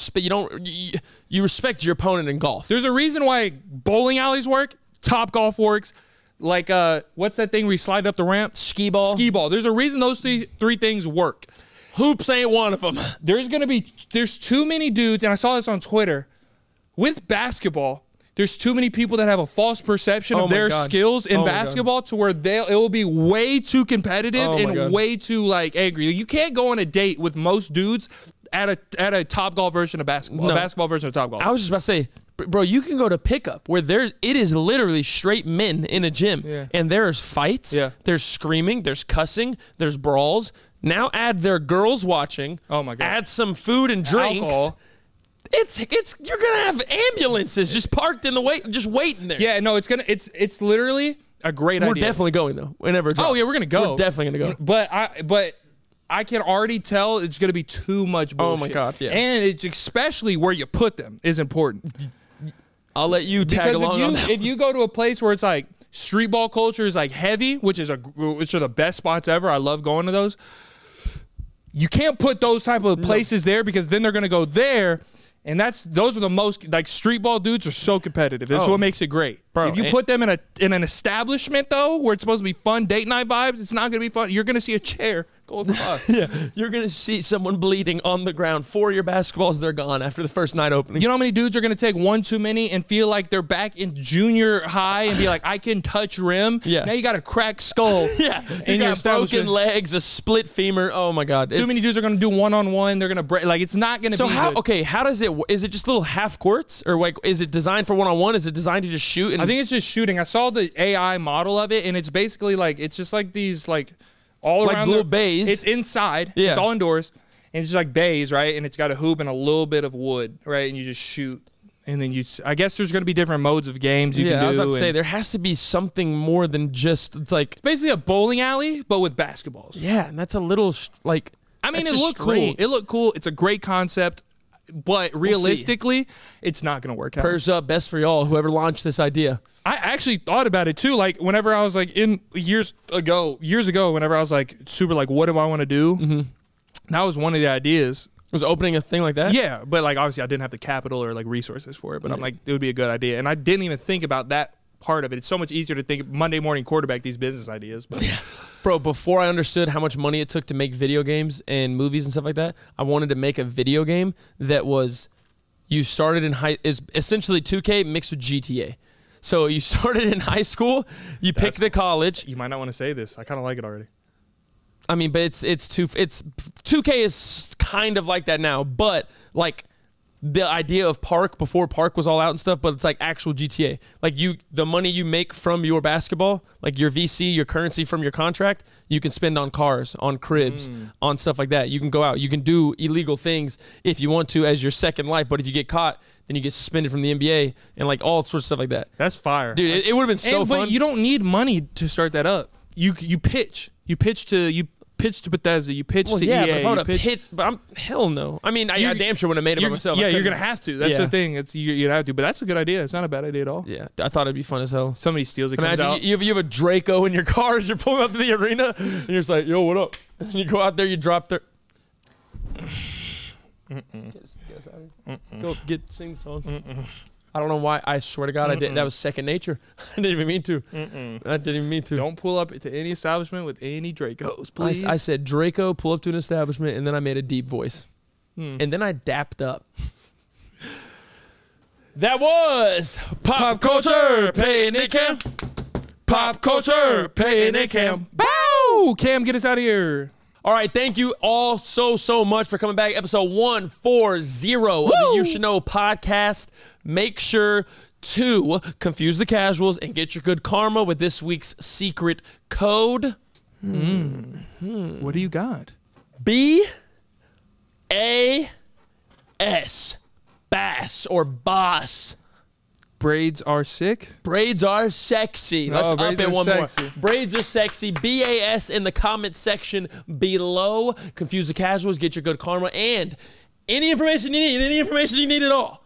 C: you respect your opponent in golf.
A: There's a reason why bowling alleys work, Topgolf works. Like, what's that thing where you slide up the ramp?
C: Skee ball.
A: Skee ball. There's a reason those three things work.
C: Hoops ain't one of them.
A: There's too many dudes, and I saw this on Twitter, with basketball, there's too many people that have a false perception of their skills in basketball to where it will be way too competitive and way too, like, angry. You can't go on a date with most dudes at a Topgolf version of basketball, a basketball version of Topgolf.
C: I was just about to say, bro, you can go to pickup where it is literally straight men in a gym, and there's fights, there's screaming, there's cussing, there's brawls. Now add their girls watching. Oh my God! Add some food and drinks. Alcohol. You're gonna have ambulances just parked in the just waiting there.
A: Yeah, no, it's literally a great idea.
C: We're definitely going though. Whenever it drops.
A: Oh yeah, we're gonna go.
C: We're definitely gonna go.
A: But I can already tell it's gonna be too much bullshit.
C: Oh my God! Yeah.
A: And it's especially where you put them is important.
C: I'll let you tag along on that.
A: If you go to a place where it's like street ball culture is like heavy, which are the best spots ever. I love going to those. You can't put those type of places there because then they're gonna go there, and those are the most, like, street ball dudes are so competitive. That's what makes it great. Bro, if you put them in an establishment though, where it's supposed to be fun date night vibes, it's not gonna be fun. You're gonna see a chair go across.
C: Yeah, you're gonna see someone bleeding on the ground. 4 of your basketballs, they're gone after the first night opening.
A: You know how many dudes are gonna take one too many and feel like they're back in junior high and be like, I can touch rim. Yeah. Now you got a cracked skull.
C: Yeah. You got broken legs, a split femur. Oh my God.
A: Too many dudes are gonna do one-on-one. They're gonna break. Like, it's not gonna be.
C: So how does it? Is it just little half courts, or like is it designed for one-on-one? Is it designed to just shoot?
A: I think it's just shooting. I saw the AI model of it, and it's basically like it's just like these all
C: like
A: around
C: little bays.
A: It's inside. Yeah. It's all indoors, and it's just like bays, right? And it's got a hoop and a little bit of wood, right? And you just shoot, and then I guess there's gonna be different modes of games you can do.
C: I was about to say there has to be something more than just it's basically
A: a bowling alley, but with basketballs.
C: Yeah, and that's a little like.
A: I mean, it looked cool. It looked cool. It's a great concept. But realistically, it's not going to work out.
C: Prayers up, best for y'all, whoever launched this idea.
A: I actually thought about it too. Like, whenever I was like years ago, whenever I was like super like, what do I want to do? That was one of the ideas.
C: Was opening a thing like that?
A: Yeah, but like obviously I didn't have the capital or like resources for it. But I'm like, it would be a good idea, and I didn't even think about that part of it. It's so much easier to think Monday morning quarterback these business ideas. But
C: Bro, before I understood how much money it took to make video games and movies and stuff like that, I wanted to make a video game that was, you started in is essentially 2K mixed with GTA. So you started in high school, you picked the college.
A: You might not want to say this. I kind of like it already.
C: I mean, but it's 2K is kind of like that now, but like the idea of Park before Park was all out and stuff, but it's like actual GTA. Like the money you make from your basketball, like your VC, your currency from your contract, you can spend on cars, on cribs, on stuff like that. You can go out, you can do illegal things if you want to as your second life, but if you get caught, then you get suspended from the NBA and like all sorts of stuff like that.
A: That's fire.
C: Dude, it would have been so fun.
A: But you don't need money to start that up. You pitch to Bethesda, you pitch to
C: yeah,
A: EA.
C: but if I would have pitched, but I'm hell no. I mean, I damn sure would have made it by myself.
A: Yeah, you're gonna have to. That's the thing. You'd have to. But that's a good idea. It's not a bad idea at all.
C: Yeah, I thought it'd be fun as hell.
A: Somebody steals it. Imagine comes out.
C: You have a Draco in your car as you're pulling up to the arena, and you're just like, "Yo, what up?" And you go out there, you drop their. Go sing the song. I don't know why. I swear to God, I did. That was second nature. I didn't even mean to. I didn't even mean to.
A: Don't pull up to any establishment with any Dracos, please.
C: I said Draco, pull up to an establishment, and then I made a deep voice. And then I dapped up. That was Pop Culture, Peyton and Cam. Pop Culture, Peyton and Cam.
A: Bow! Cam, get us out of here.
C: All right, thank you all so much for coming back. Episode 140 of the You Should Know podcast. Make sure to confuse the casuals and get your good karma with this week's secret code.
A: What do you got?
C: BAS. Bass or boss.
A: Braids are sick.
C: Braids are sexy. Let's up it one more. Braids are sexy. BAS in the comment section below. Confuse the casuals. Get your good karma. And any information you need at all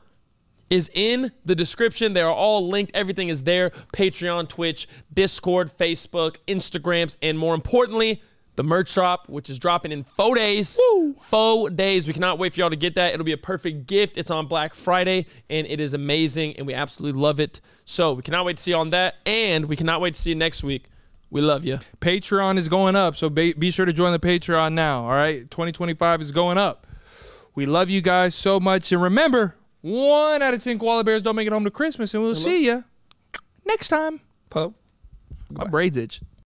C: is in the description. They are all linked. Everything is there. Patreon, Twitch, Discord, Facebook, Instagrams, and more importantly, the merch drop, which is dropping in 4 days. 4 days. We cannot wait for y'all to get that. It'll be a perfect gift. It's on Black Friday, and it is amazing, and we absolutely love it. So we cannot wait to see you on that, and we cannot wait to see you next week. We love you.
A: Patreon is going up, so be sure to join the Patreon now, all right? 2025 is going up. We love you guys so much, and remember, 1 out of 10 koala bears don't make it home to Christmas, and we'll see you next time.
C: Po.
A: My braids itch.